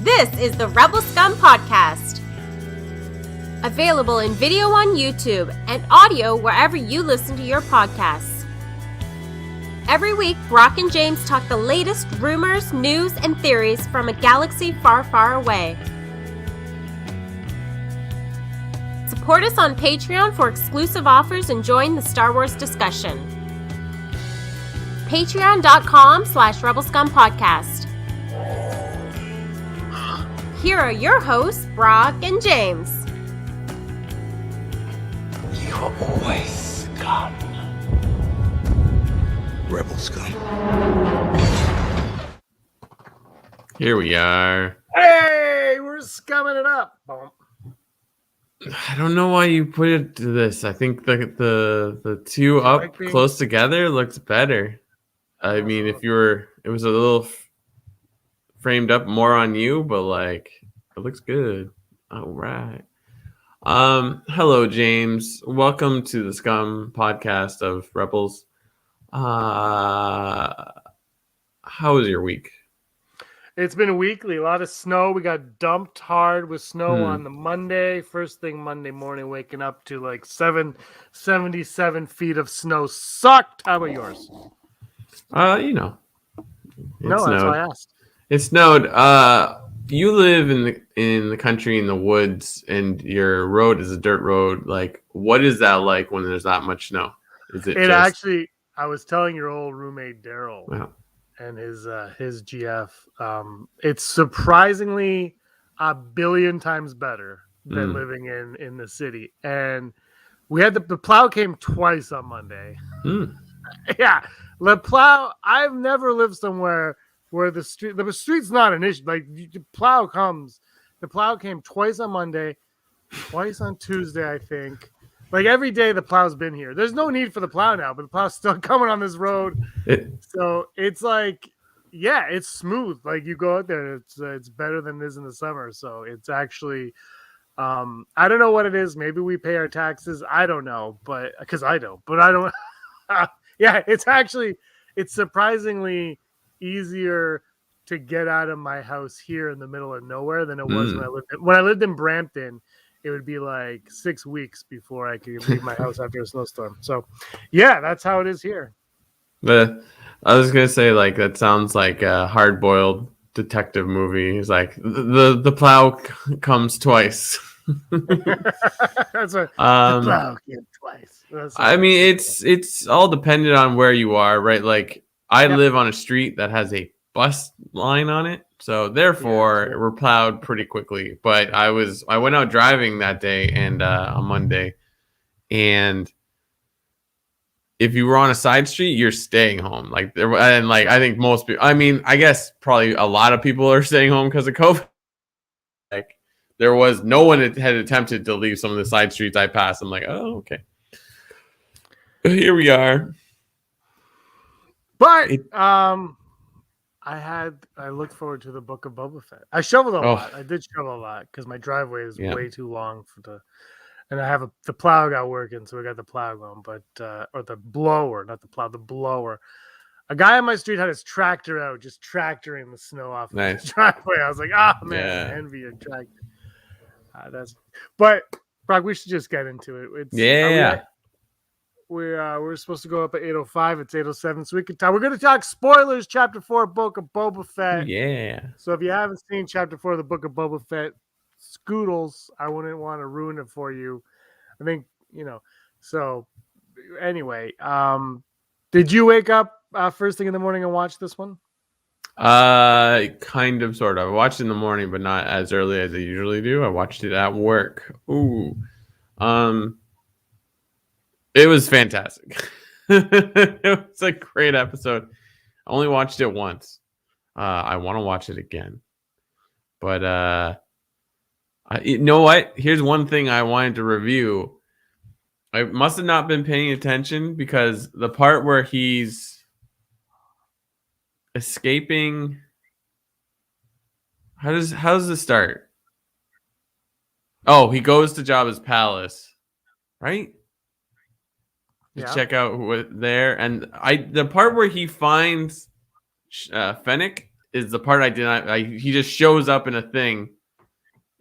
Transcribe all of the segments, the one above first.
This is the Rebel Scum Podcast. Available in video on YouTube and audio wherever you listen to your podcasts. Every week, Brock and James talk the latest rumors, news, and theories from a galaxy far, far away. Support us on Patreon for exclusive offers and join the Star Wars discussion. Patreon.com/Rebel Scum Podcast. Here are your hosts, Brock and James. You're always scum. Rebel scum. Here we are. Hey, we're scumming it up. I don't know why you put it to this. I think the two up close together looks better. I mean, it was a little framed up more on you, but like it looks good. All right. Hello, James. Welcome to the Scum podcast of Rebels. How was your week? It's been a weekly, a lot of snow. We got dumped hard with snow on the Monday. First thing Monday morning, waking up to like 77 feet of snow. Sucked. How about yours? No, That's why I asked. It snowed. You live in the country, in the woods, and your road is a dirt road. Like, what is that like when there's that much snow? Actually, I was telling your old roommate Daryl. Wow. And his GF, it's surprisingly a billion times better than living in the city. And we had the plow came twice on Monday. Yeah, the plow. I've never lived somewhere where the street's not an issue. Like the plow came twice on Monday, twice on Tuesday, I think. Like every day the plow's been here. There's no need for the plow now, but the plow's still coming on this road. So it's like, yeah, it's smooth. Like you go out there, it's better than it is in the summer. So it's actually, I don't know what it is. Maybe we pay our taxes. I don't know, but because I don't. But I don't. Yeah, it's surprisingly easier to get out of my house here in the middle of nowhere than it was when I lived in Brampton. It would be like 6 weeks before I could leave my house after a snowstorm. So, yeah, that's how it is here. I was gonna say, like, that sounds like a hard-boiled detective movie. It's like the plow comes twice. That's right. The plow came twice. I mean, it's all dependent on where you are, right? Like, I live on a street that has a bus line on it. So therefore, we're plowed pretty quickly. But I went out driving that day and on Monday, and if you were on a side street, you're staying home. I think most people. I mean, I guess probably a lot of people are staying home because of COVID. Like there was no one that had attempted to leave some of the side streets I passed. I'm like, oh, okay, here we are. But I looked forward to the Book of Boba Fett. I shoveled a lot. I did shovel a lot because my driveway is way too long and I have the plow got working, so we got the plow going, but or the blower, not the plow, the blower. A guy on my street had his tractor out, just tractoring the snow off of his driveway. I was like, man, envy your tractor. But Brock, we should just get into it. We're supposed to go up at 8:05. It's 8:07, so we can talk. We're going to talk spoilers, Chapter 4, Book of Boba Fett. Yeah. So if you haven't seen Chapter 4 of the Book of Boba Fett, scoodles, I wouldn't want to ruin it for you. I think, So anyway, did you wake up first thing in the morning and watch this one? Kind of, sort of. I watched it in the morning, but not as early as I usually do. I watched it at work. Ooh. It was fantastic. It was a great episode. I only watched it once. I want to watch it again. But you know what? Here's one thing I wanted to review. I must have not been paying attention because the part where he's escaping. How does this start? Oh, he goes to Jabba's palace, right? To check out there, and the part where he finds Fennec is the part I did not. He just shows up in a thing,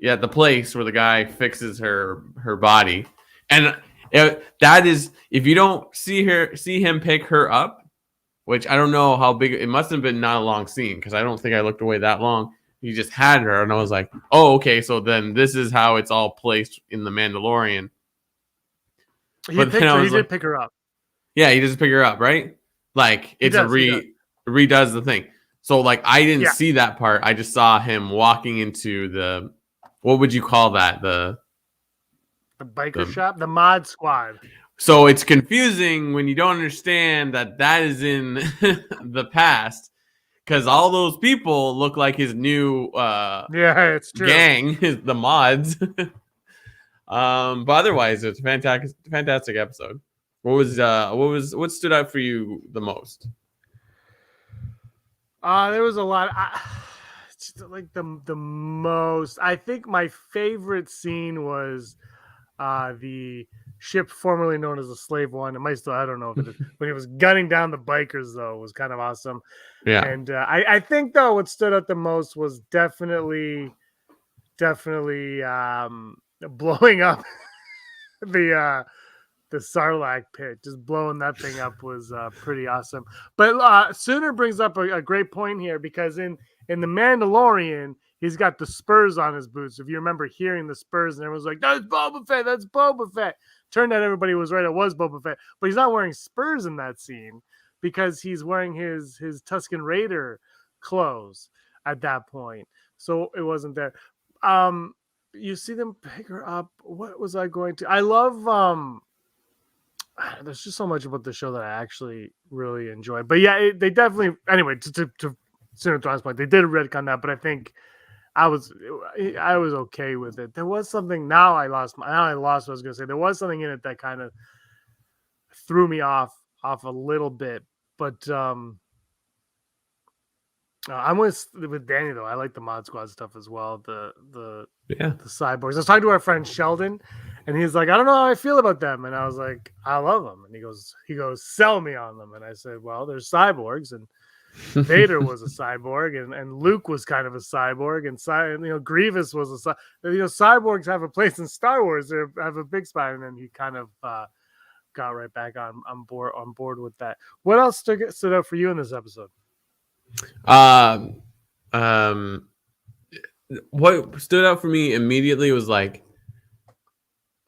the place where the guy fixes her body, and that is if you don't see him pick her up, which I don't know how big it must have been. Not a long scene because I don't think I looked away that long. He just had her, and I was like, oh, okay, so then this is how it's all placed in the Mandalorian. He did pick her up. Yeah, he just pick her up, right? Like it's redoes the thing. So like I didn't see that part. I just saw him walking into the what would you call that? The biker shop, the mod squad. So it's confusing when you don't understand that is in the past because all those people look like his new it's true. gang, the mods. But otherwise, it's a fantastic episode. What stood out for you the most? There was a lot. Like the most. I think my favorite scene was the ship formerly known as the Slave One. It might still. I don't know if it is. When he was gunning down the bikers, though, was kind of awesome. Yeah. And I think though what stood out the most was definitely blowing up the Sarlacc pit. Just blowing that thing up was pretty awesome. But Sooner brings up a great point here because in The Mandalorian, he's got the spurs on his boots. If you remember hearing the spurs and everyone's like, that's Boba Fett, that's Boba Fett. Turned out everybody was right, it was Boba Fett. But he's not wearing spurs in that scene because he's wearing his Tusken Raider clothes at that point. So it wasn't there. You see them pick her up. What was I going to? I love there's just so much about the show that I actually really enjoy. But yeah, they definitely anyway, to Senator Thrawn's point, they did retcon that, but I think I was okay with it. There was something I lost what I was gonna say. There was something in it that kind of threw me off a little bit. But I'm with Danny though. I like the Mod Squad stuff as well. The cyborgs. I was talking to our friend Sheldon, and he's like, I don't know how I feel about them. And I was like, I love them. And he goes, sell me on them. And I said, well, there's cyborgs, and Vader was a cyborg, and Luke was kind of a cyborg, and Grievous was a cyborgs have a place in Star Wars. They have a big spot, and then he kind of got right back on board with that. What else stood out for you in this episode? What stood out for me immediately was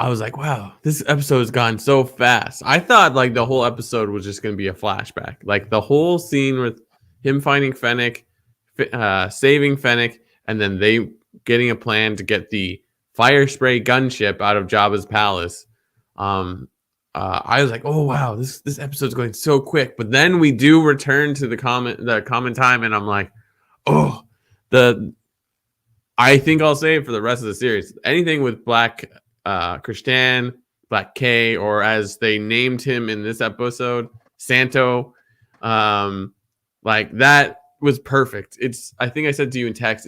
I was like, wow, this episode has gone so fast. I thought like the whole episode was just going to be a flashback. Like the whole scene with him finding Fennec, saving Fennec, and then they getting a plan to get the fire spray gunship out of Jabba's palace. I was like, oh wow, this episode's going so quick. But then we do return to the common time, and I'm like, oh, I think I'll say it for the rest of the series. Anything with Black Christian, Black K, or as they named him in this episode, Santo, like that was perfect. I think I said to you in text,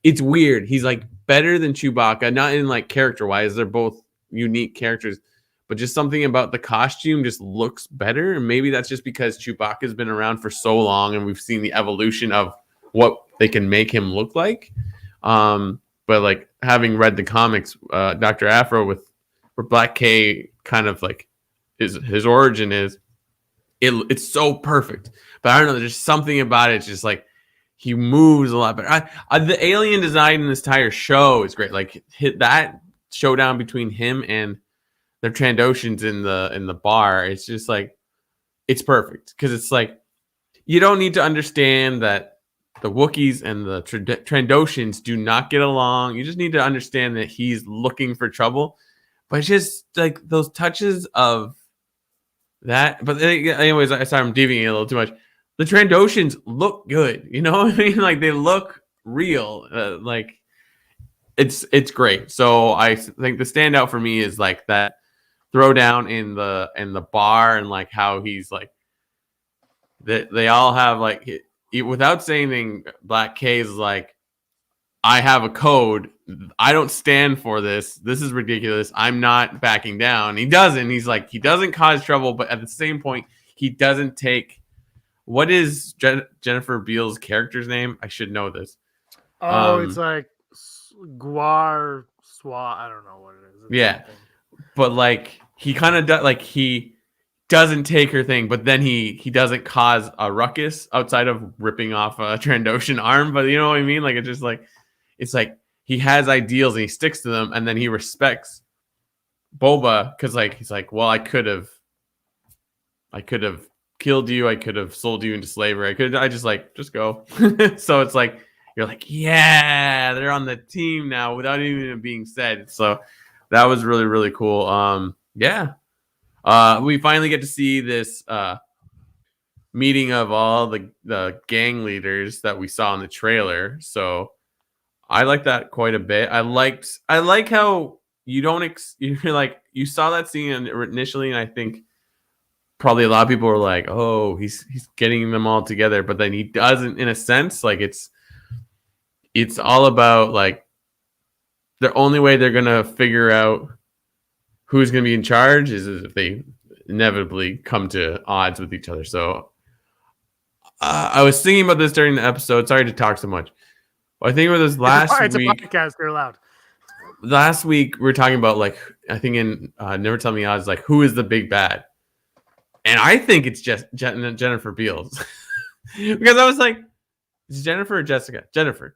it's weird. He's like better than Chewbacca, not in like character wise. They're both unique characters, but just something about the costume just looks better. And maybe that's just because Chewbacca's been around for so long and we've seen the evolution of what they can make him look like. But like having read the comics, Dr. Afro where Black K kind of like his origin is, it's so perfect. But I don't know, there's something about it. It's just like he moves a lot better. The alien design in this entire show is great. Like that showdown between him and the Trandoshans in the bar. It's just like it's perfect because it's like you don't need to understand that the Wookiees and the Trandoshans do not get along. You just need to understand that he's looking for trouble. But it's just like those touches of that. But anyways, I'm deviating a little too much. The Trandoshans look good. You know what I mean? Like they look real. Like it's great. So I think the standout for me is like that throwdown in the bar and like how he's like they all have like without saying anything, Black K is like, I have a code. I don't stand for this. This is ridiculous. I'm not backing down. He doesn't. He's like, he doesn't cause trouble, but at the same point, he doesn't take what is Jennifer Beals' character's name? I should know this. Oh, it's like Guar Swa. I don't know what it is. It's yeah, something. but like he kind of like he doesn't take her thing, but then he doesn't cause a ruckus outside of ripping off a Trandoshan arm. But you know what I mean? Like it's just like it's like he has ideals and he sticks to them, and then he respects Boba because like he's like, well, I could have killed you, I could have sold you into slavery, I just go. So it's like you're like, yeah, they're on the team now without even being said. So that was really, really cool. We finally get to see this meeting of all the gang leaders that we saw in the trailer. So I like that quite a bit. I like how you don't you're like you saw that scene initially, and I think probably a lot of people were like, oh, he's getting them all together, but then he doesn't, in a sense. Like it's all about like the only way they're gonna figure out who's gonna be in charge is if they inevitably come to odds with each other. So I was thinking about this during the episode. Sorry to talk so much. I think about this last It's week. a podcast. They're allowed. Last week we were talking about like I think in Never Tell Me Odds, like who is the big bad, and I think it's just Jennifer Beals because I was like, is Jennifer or Jessica? Jennifer.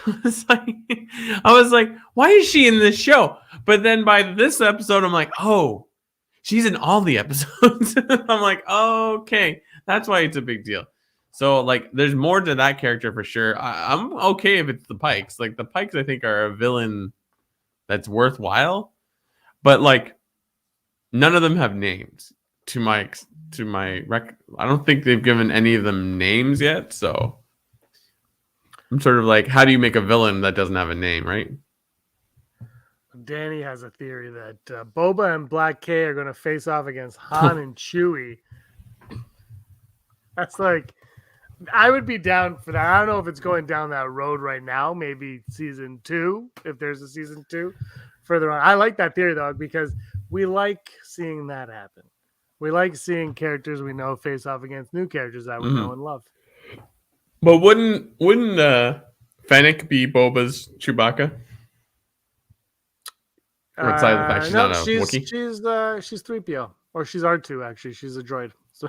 I was like, why is she in this show? But then by this episode, I'm like, oh, she's in all the episodes. I'm like, oh, okay, that's why it's a big deal. So like, there's more to that character for sure. I'm okay if it's the Pikes. Like the Pikes, I think are a villain that's worthwhile, but like, none of them have names. I don't think they've given any of them names yet. So I'm sort of like, how do you make a villain that doesn't have a name, right? Danny has a theory that Boba and Black K are going to face off against Han and Chewie. That's like, I would be down for that. I don't know if it's going down that road right now. Maybe season 2, if there's a season 2 further on. I like that theory though, because we like seeing that happen. We like seeing characters we know face off against new characters that we know and love. But wouldn't Fennec be Boba's Chewbacca? Outside of the fact she's not a Wookiee? She's 3PO. Or she's R2, actually. She's a droid. So...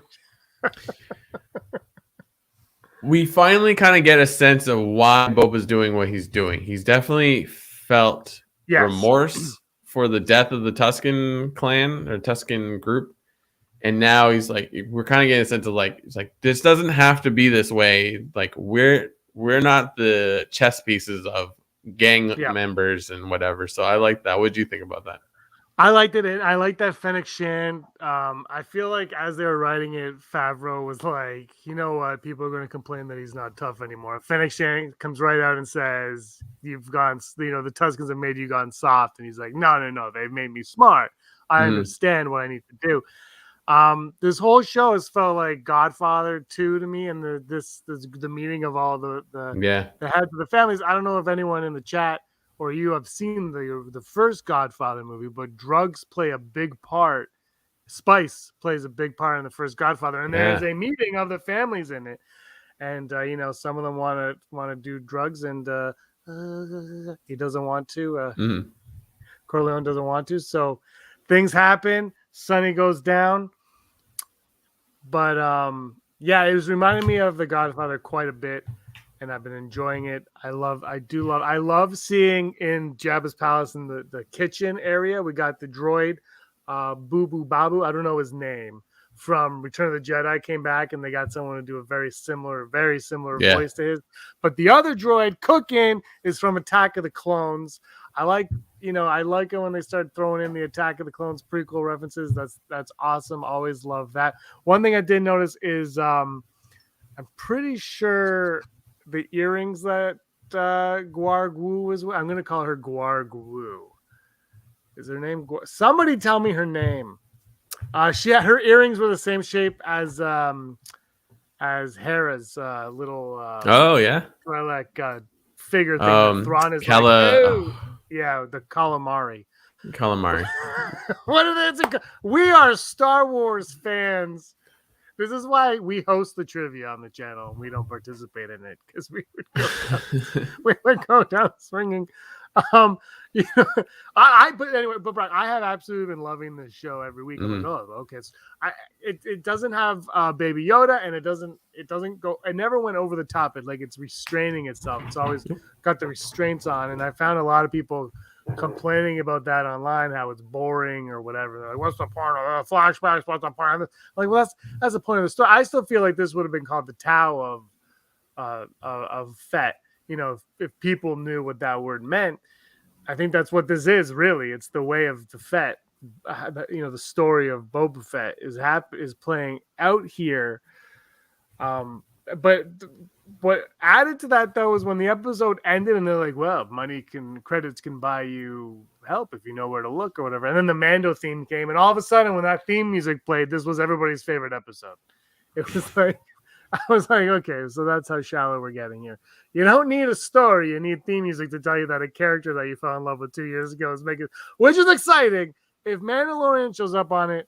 We finally kind of get a sense of why Boba's doing what he's doing. He's definitely felt remorse for the death of the Tusken clan or Tusken group. And now he's like, we're kind of getting a sense of like, it's like, this doesn't have to be this way. Like we're not the chess pieces of gang members and whatever. So I like that. What did you think about that? I liked it. I like that Fennec Shan. I feel like as they were writing it, Favreau was like, you know what? People are going to complain that he's not tough anymore. Fennec Shan comes right out and says, you've gone, the Tuskens have made you gone soft. And he's like, no. They've made me smart. I understand what I need to do. This whole show has felt like Godfather 2 to me, and the meeting of all the heads of the families. I don't know if anyone in the chat or you have seen the first Godfather movie, but drugs play a big part. Spice plays a big part in the first Godfather, and there's a meeting of the families in it, and some of them want to do drugs, and he doesn't want to. Corleone doesn't want to, so things happen. Sonny goes down. But it was reminding me of The Godfather quite a bit, and I've been enjoying it. I love seeing in Jabba's palace in the kitchen area. We got the droid, Boo Boo Babu. I don't know his name, from Return of the Jedi, came back, and they got someone to do a very similar voice to his. But the other droid cooking is from Attack of the Clones. I like it when they start throwing in the Attack of the Clones prequel references. That's awesome. Always love that. One thing I did notice is I'm pretty sure the earrings that Guar Gu was. I'm going to call her Guar Gu. Is her name? Somebody tell me her name. Her earrings were the same shape as Hera's little. Figure thing. Thrawn is the calamari. Calamari. What are they? We are Star Wars fans, This is why we host the trivia on the channel and we don't participate in it, because we would go down swinging. You know, but anyway, but Brian, I have absolutely been loving this show every week. I'm like, oh, okay. It doesn't have Baby Yoda, and it doesn't go. It never went over the top. It's restraining itself. It's always got the restraints on, and I found a lot of people complaining about that online, how it's boring or whatever. They're like, what's the point of flashbacks? What's the point of this? Like, well, that's the point of the story. I still feel like this would have been called the Tao of Fett. You know, if people knew what that word meant. I think that's what this is, really. It's the way of the Fett. You know, the story of Boba Fett is playing out here. But what added to that, though, is when the episode ended and they're like, well, credits can buy you help if you know where to look or whatever. And then the Mando theme came, and all of a sudden when that theme music played, this was everybody's favorite episode. It was like, I was like, okay, so that's how shallow we're getting here. You don't need a story. You need theme music to tell you that a character that you fell in love with 2 years ago is making, which is exciting. If Mandalorian shows up on it,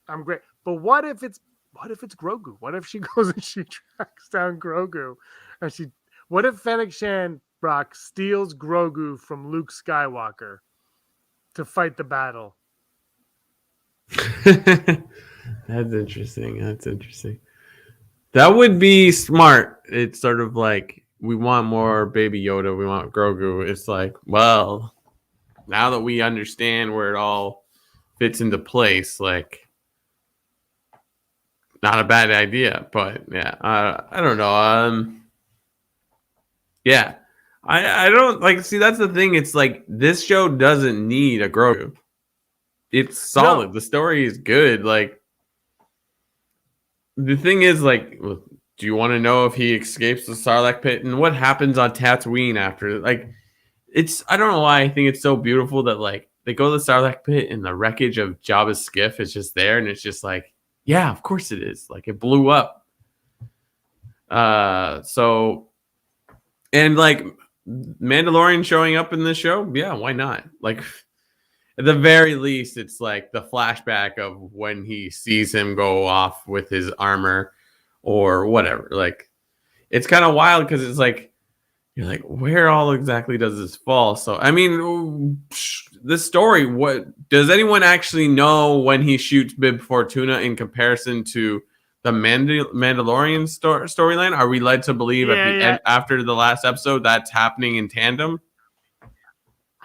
I'm great. But what if it's Grogu? What if she goes and she tracks down Grogu? And what if Fennec Shand, Brock, steals Grogu from Luke Skywalker to fight the battle? That's interesting. That would be smart. It's sort of like, we want more Baby Yoda. We want Grogu. It's like, well, now that we understand where it all fits into place, like, not a bad idea. But yeah, I don't know. Yeah, I don't like. See, that's the thing. It's like, this show doesn't need a Grogu. It's solid. No. The story is good. Like, the thing is, like, do you want to know if he escapes the Sarlacc pit and what happens on Tatooine after? Like, I don't know why I think it's so beautiful that, like, they go to the Sarlacc pit and the wreckage of Jabba's skiff is just there, and it's just like, yeah, of course it is. Like, it blew up. So, and like, Mandalorian showing up in this show, yeah, why not? Like, at the very least, it's like the flashback of when he sees him go off with his armor or whatever. Like, it's kind of wild because it's like, you're like, where all exactly does this fall? So, I mean, this story, what does anyone actually know when he shoots Bib Fortuna in comparison to the Mandalorian storyline? Are we led to believe end, after the last episode, that's happening in tandem?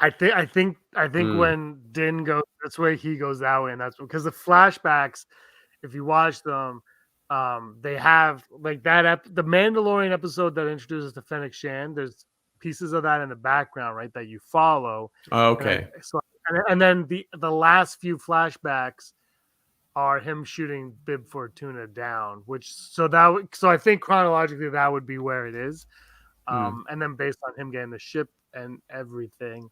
I think when Din goes this way, he goes that way, and that's because the flashbacks, if you watch them, they have like that the Mandalorian episode that introduces the Fennec Shand. There's pieces of that in the background, right, that you follow. Oh, okay. And then the last few flashbacks are him shooting Bib Fortuna down, so I think chronologically that would be where it is, and then based on him getting the ship and everything.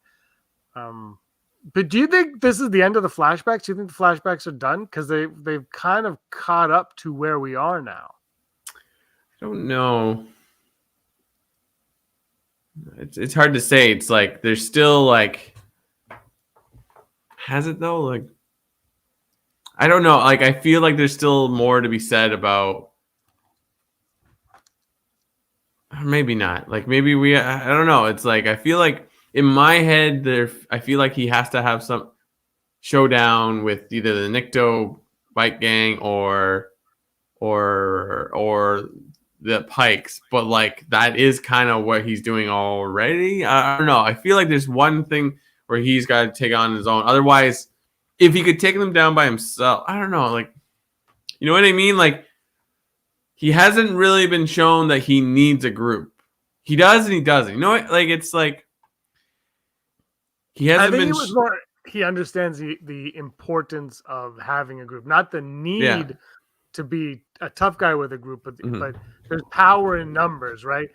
But do you think this is the end of the flashbacks? Do you think the flashbacks are done? Because they've kind of caught up to where we are now. I don't know. It's hard to say. It's like there's still like, has it though? Like, I don't know. Like, I feel like there's still more to be said about. Maybe not. Like, maybe I don't know. It's like, I feel like in my head I feel like he has to have some showdown with either the Nikto bike gang or the Pikes, but like, that is kind of what he's doing already. I don't know. I feel like there's one thing where he's got to take on his own. Otherwise, if he could take them down by himself, I don't know. Like, you know what I mean? Like, he hasn't really been shown that he needs a group. He does and he doesn't. You know what? Like, it's like, he hasn't been. He understands the importance of having a group, not the need to be a tough guy with a group, but there's power in numbers, right?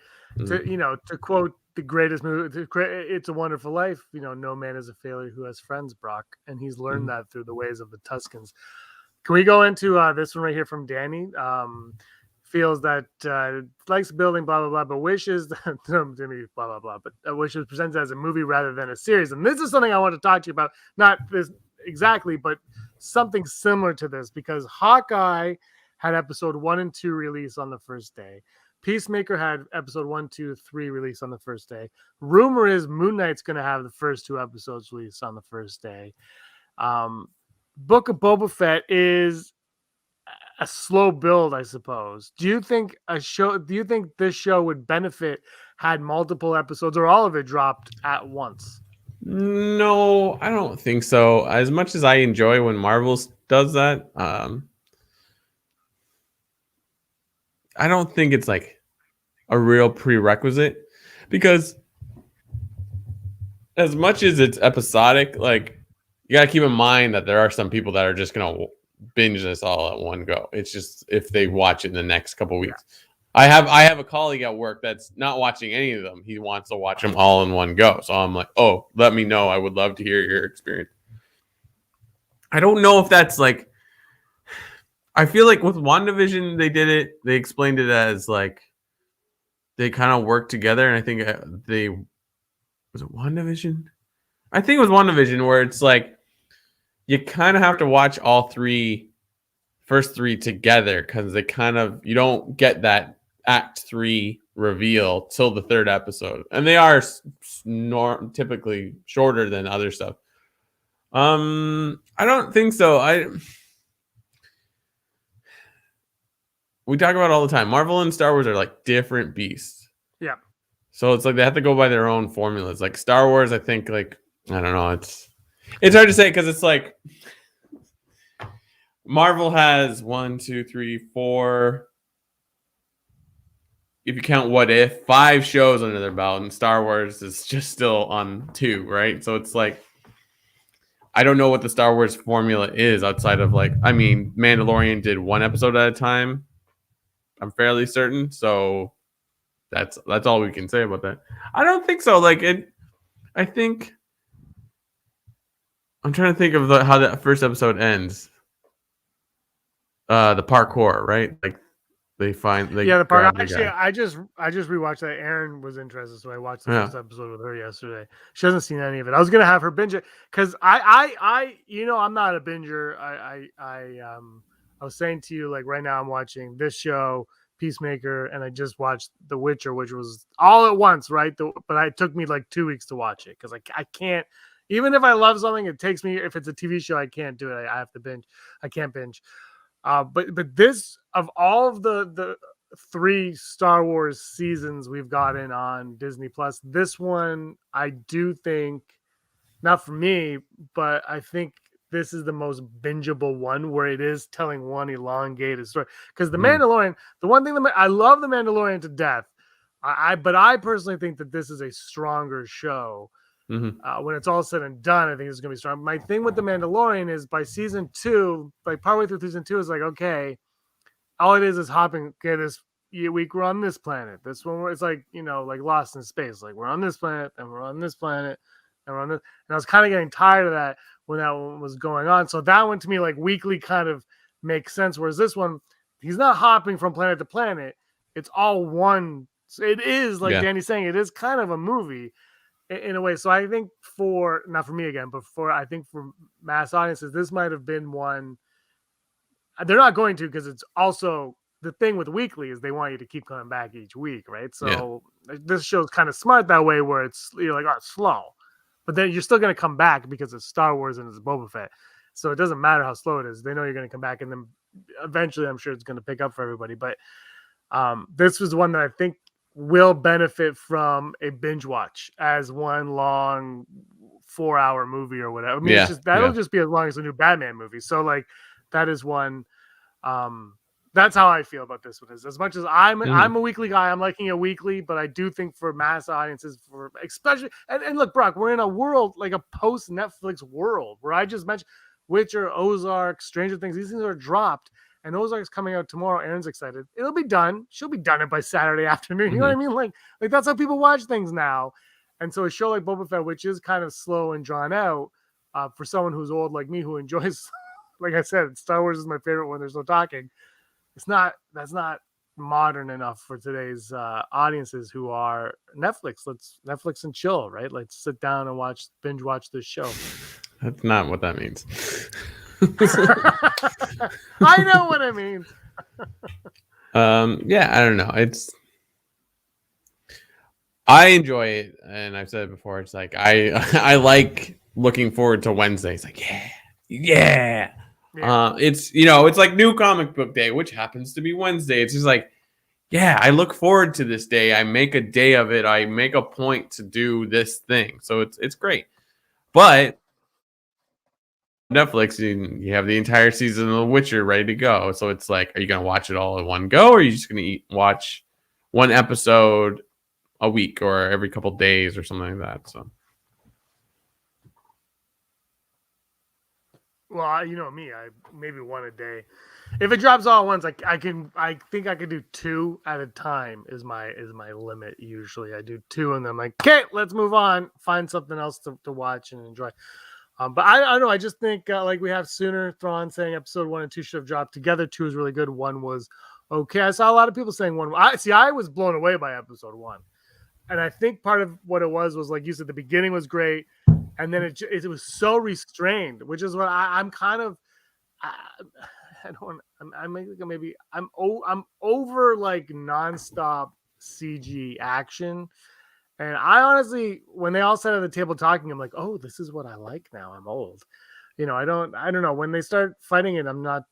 To quote the greatest movie, "It's a Wonderful Life," no man is a failure who has friends, Brock, and he's learned that through the ways of the Tuscans. Can we go into this one right here from Danny? Feels that likes building, blah blah blah, but wishes blah blah blah, but wishes presented as a movie rather than a series. And this is something I want to talk to you about. Not this exactly, but something similar to this, because Hawkeye had episode 1 and 2 release on the first day. Peacemaker had episode 1, 2, 3 release on the first day. Rumor is Moon Knight's going to have the first 2 episodes released on the first day. Book of Boba Fett is a slow build, I suppose. Do you think this show would benefit had multiple episodes or all of it dropped at once? No, I don't think so. As much as I enjoy when Marvel does that, I don't think it's like a real prerequisite, because as much as it's episodic, like you gotta keep in mind that there are some people that are just gonna binge this all at one go. It's just if they watch it in the next couple weeks. I have a colleague at work that's not watching any of them. He wants to watch them all in one go. So I'm like, oh, let me know. I would love to hear your experience. I don't know if that's like, I feel like with WandaVision, they did it. They explained it as like, they kind of worked together. And I think was it WandaVision? I think it was WandaVision, where it's like, you kind of have to watch all first three together, because they you don't get that Act 3 reveal till the 3rd episode, and they are typically shorter than other stuff. I don't think so. We talk about it all the time. Marvel and Star Wars are like different beasts. Yeah. So it's like they have to go by their own formulas. Like Star Wars, I think, like, I don't know. It's hard to say, because it's like Marvel has 1, 2, 3, 4. If you count What If, 5 shows under their belt, and Star Wars is just still on 2, right? So it's like, I don't know what the Star Wars formula is outside of like, I mean, Mandalorian did 1 episode at a time. I'm fairly certain. So that's all we can say about that. I don't think so. Like I think I'm trying to think of how that first episode ends. The parkour, right? Like the parkour. Actually, I just rewatched that. Aaron was interested, so I watched the first episode with her yesterday. She hasn't seen any of it. I was gonna have her binge it, because I I'm not a binger. I was saying to you, like, right now I'm watching this show, Peacemaker, and I just watched The Witcher, which was all at once, right? But it took me like 2 weeks to watch it, because I can't. Even if I love something, it takes me. If it's a TV show, I can't do it. I have to binge. I can't binge. But this, of all of the 3 Star Wars seasons we've gotten on Disney Plus, this one I do think, not for me, but I think this is the most bingeable one, where it is telling one elongated story. Because the Mandalorian, the one thing I love the Mandalorian to death, but I personally think that this is a stronger show. When it's all said and done, I think it's going to be strong. My thing with The Mandalorian is by season 2, like partway through season 2, is like, okay, all it is hopping. Okay, this week we're on this planet. This one, it's like, like Lost in Space. Like, we're on this planet, and we're on this planet, and we're on this. And I was kind of getting tired of that when that one was going on. So that one to me, like, weekly kind of makes sense. Whereas this one, he's not hopping from planet to planet. It's all one. So it is, like Danny's saying, it is kind of a movie in a way. So I think not for me again, but I think for mass audiences, this might have been one. They're not going to, because it's also the thing with weekly is they want you to keep coming back each week, right? So this show's kind of smart that way, where you're like, oh, it's slow, but then you're still going to come back because it's Star Wars and it's Boba Fett. So it doesn't matter how slow it is. They know you're going to come back, and then eventually I'm sure it's going to pick up for everybody. But this was one that I think will benefit from a binge watch as one long 4-hour movie or whatever. I mean, that'll just be as long as the new Batman movie. So like, that is one. That's how I feel about this one. Is as much as I'm a weekly guy, I'm liking it weekly, but I do think for mass audiences, for especially and look, Brock, we're in a world like a post Netflix world where I just mentioned Witcher, Ozark, Stranger Things. These things are dropped. And Ozark's coming out tomorrow. Aaron's excited. It'll be done. She'll be done by Saturday afternoon. You know what I mean? Like that's how people watch things now. And so a show like Boba Fett, which is kind of slow and drawn out, for someone who's old like me, who enjoys, like I said, Star Wars is my favorite when there's no talking. That's not modern enough for today's audiences who are Netflix. Let's Netflix and chill, right? Let's sit down and binge watch this show. That's not what that means. I know what it means. Yeah, I don't know. I enjoy it, and I've said it before. It's like I like looking forward to Wednesday. It's like yeah. It's it's like New Comic Book Day, which happens to be Wednesday. It's just like, yeah, I look forward to this day. I make a day of it. I make a point to do this thing. So it's great. But Netflix, you have the entire season of The Witcher ready to go. So it's like, are you gonna watch it all in one go, or are you just gonna watch one episode a week or every couple days or something like that? So, well, you know me, I maybe one a day. If it drops all at once, I think I could do 2 at a time is my limit. Usually I do 2 and then I'm like, okay, let's move on, find something else to watch and enjoy. But I don't know. I just think like we have Sooner Thrawn saying episode 1 and 2 should have dropped together. 2 is really good. 1 was okay. I saw a lot of people saying 1. I was blown away by episode 1. And I think part of what it was like you said, the beginning was great. And then it was so restrained, which is what I'm kind of, I'm over like nonstop CG action. And I honestly, when they all sat at the table talking, I'm like, oh, this is what I like now. I'm old. I don't know. When they start fighting it, I'm not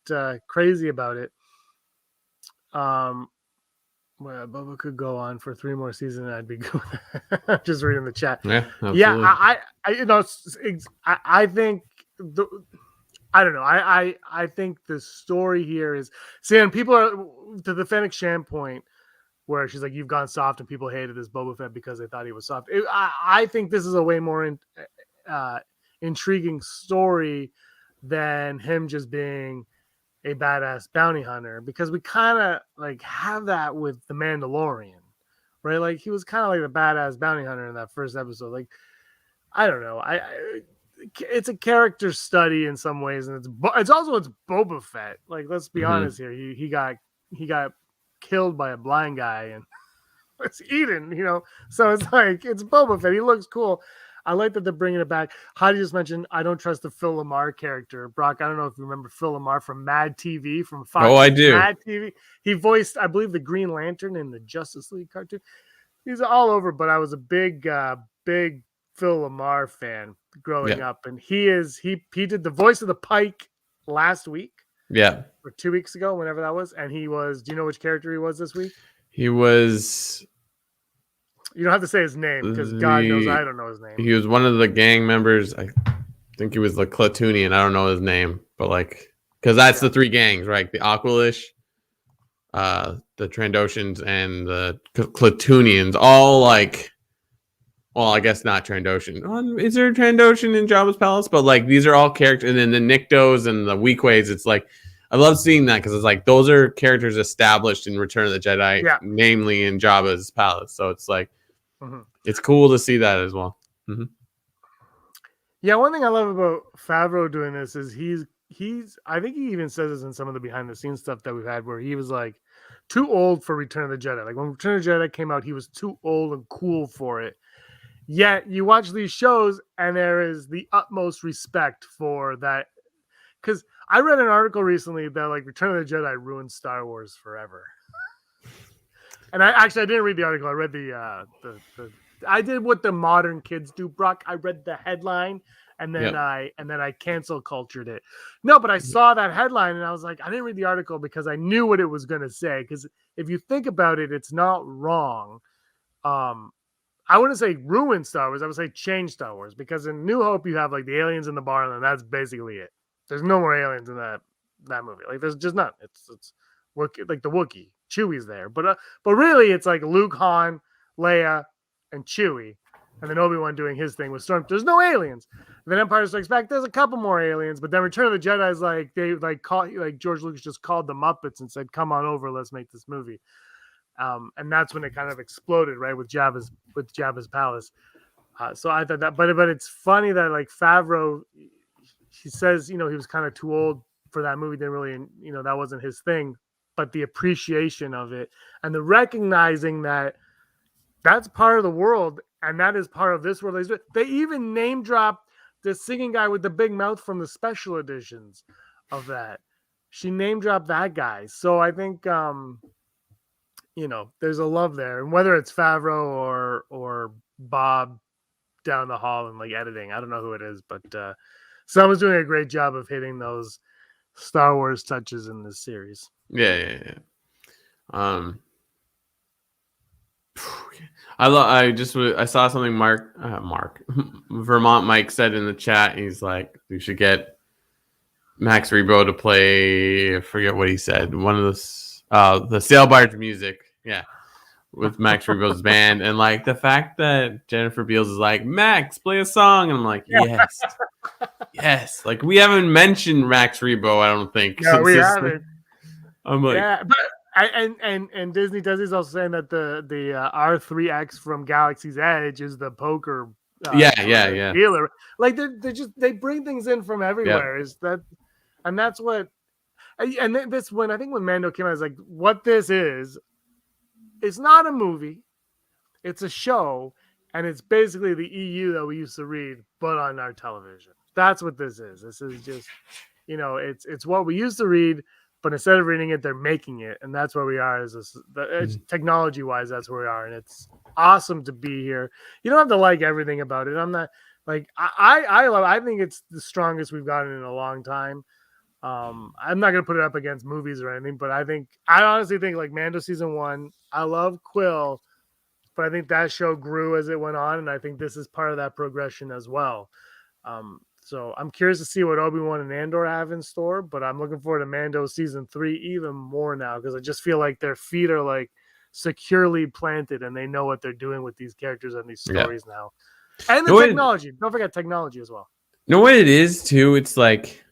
crazy about it. Well, Boba could go on for 3 more seasons, and I'd be good. Just reading the chat. yeah, absolutely. Yeah. I think I don't know. I think the story here is and people are to the Fennec Shand point where she's like, you've gone soft, and people hated this Boba Fett because they thought he was soft. I think this is a way more intriguing story than him just being a badass bounty hunter, because we kind of like have that with the Mandalorian, right? Like he was kind of like the badass bounty hunter in that first episode. Like, I don't know. It's a character study in some ways, and it's Boba Fett. Like, let's be honest here. He got killed by a blind guy and it's eaten, So it's like, it's Boba Fett. He looks cool. I like that they're bringing it back. Heidi just mentioned, I don't trust the Phil Lamar character. Brock, I don't know if you remember Phil Lamar from Mad TV, from Fox. Oh, I do. Mad TV. He voiced, I believe, the Green Lantern in the Justice League cartoon. He's all over, but I was a big Phil Lamar fan growing up. And he did the voice of the Pike last week. Yeah. Or 2 weeks ago, whenever that was. And he was, do you know which character he was this week? He was... You don't have to say his name, because God knows I don't know his name. He was one of the gang members. I think he was the Clatoonian. I don't know his name, but like, because that's the 3 gangs, right? The Aqualish, the Trandoshans, and the Clatoonians. All like, well, I guess not Trandoshan. Is there a Trandoshan in Jabba's palace? But like, these are all characters, and then the Niktos and the Weekways. It's like, I love seeing that, because it's like those are characters established in Return of the Jedi, namely in Jabba's palace. So it's like, it's cool to see that as well. Yeah, one thing I love about Favreau doing this is he's I think he even says this in some of the behind the scenes stuff that we've had, where he was like too old for Return of the Jedi. Like when Return of the Jedi came out, he was too old and cool for it. Yet you watch these shows and there is the utmost respect for that. Because I read an article recently that like Return of the Jedi ruined Star Wars forever. And I didn't read the article. I read I did what the modern kids do, Brock. I read the headline and then I cancel cultured it. No, but I saw that headline and I was like, I didn't read the article because I knew what it was going to say. Because if you think about it, it's not wrong. I wouldn't say ruin Star Wars. I would say change Star Wars, because in New Hope you have like the aliens in the bar, and that's basically it. There's no more aliens in that movie. Like there's just none. It's like the Wookiee. Chewie's there, but really it's like Luke, Han, Leia, and Chewie, and then Obi-Wan doing his thing with Storm. There's no aliens. And then Empire Strikes Back, there's a couple more aliens, but then Return of the Jedi is like they like George Lucas just called the Muppets and said, "Come on over, let's make this movie." And that's when it kind of exploded, right, with Jabba's palace. So I thought that, but it's funny that like Favreau, he says, he was kind of too old for that movie. Didn't really, that wasn't his thing. But the appreciation of it and the recognizing that that's part of the world and that is part of this world. They even name drop the singing guy with the big mouth from the special editions of that. She name dropped that guy. So I think there's a love there. And whether it's Favreau or Bob down the hall and like editing, I don't know who it is, but someone's doing a great job of hitting those Star Wars touches in this series. Yeah. I saw something Mark Vermont Mike said in the chat. He's like, we should get Max Rebo to play, I forget what he said, one of the Sail Barge music, with Max Rebo's band. And like the fact that Jennifer Beals is like, Max, play a song, and I'm like, yes. Like, we haven't mentioned Max Rebo, I don't think. No, we haven't. I'm like, but and Disney is also saying that the R3X from Galaxy's Edge is the poker dealer. Like they bring things in from everywhere. Is that, and that's what, and this when Mando came out, I was like, what this is, it's not a movie, it's a show, and it's basically the EU that we used to read, but on our television. That's what this is. This is just, it's what we used to read. But instead of reading it, they're making it, and that's where we are. Technology-wise, that's where we are, and it's awesome to be here. You don't have to like everything about it. I'm not like I think it's the strongest we've gotten in a long time. I'm not gonna put it up against movies or anything, but I honestly think like Mando season 1. I love Quill, but I think that show grew as it went on, and I think this is part of that progression as well. So I'm curious to see what Obi-Wan and Andor have in store, but I'm looking forward to Mando season 3 even more now, because I just feel like their feet are like securely planted and they know what they're doing with these characters and these stories now. And the technology. Don't forget technology as well. You know what it is too? It's like,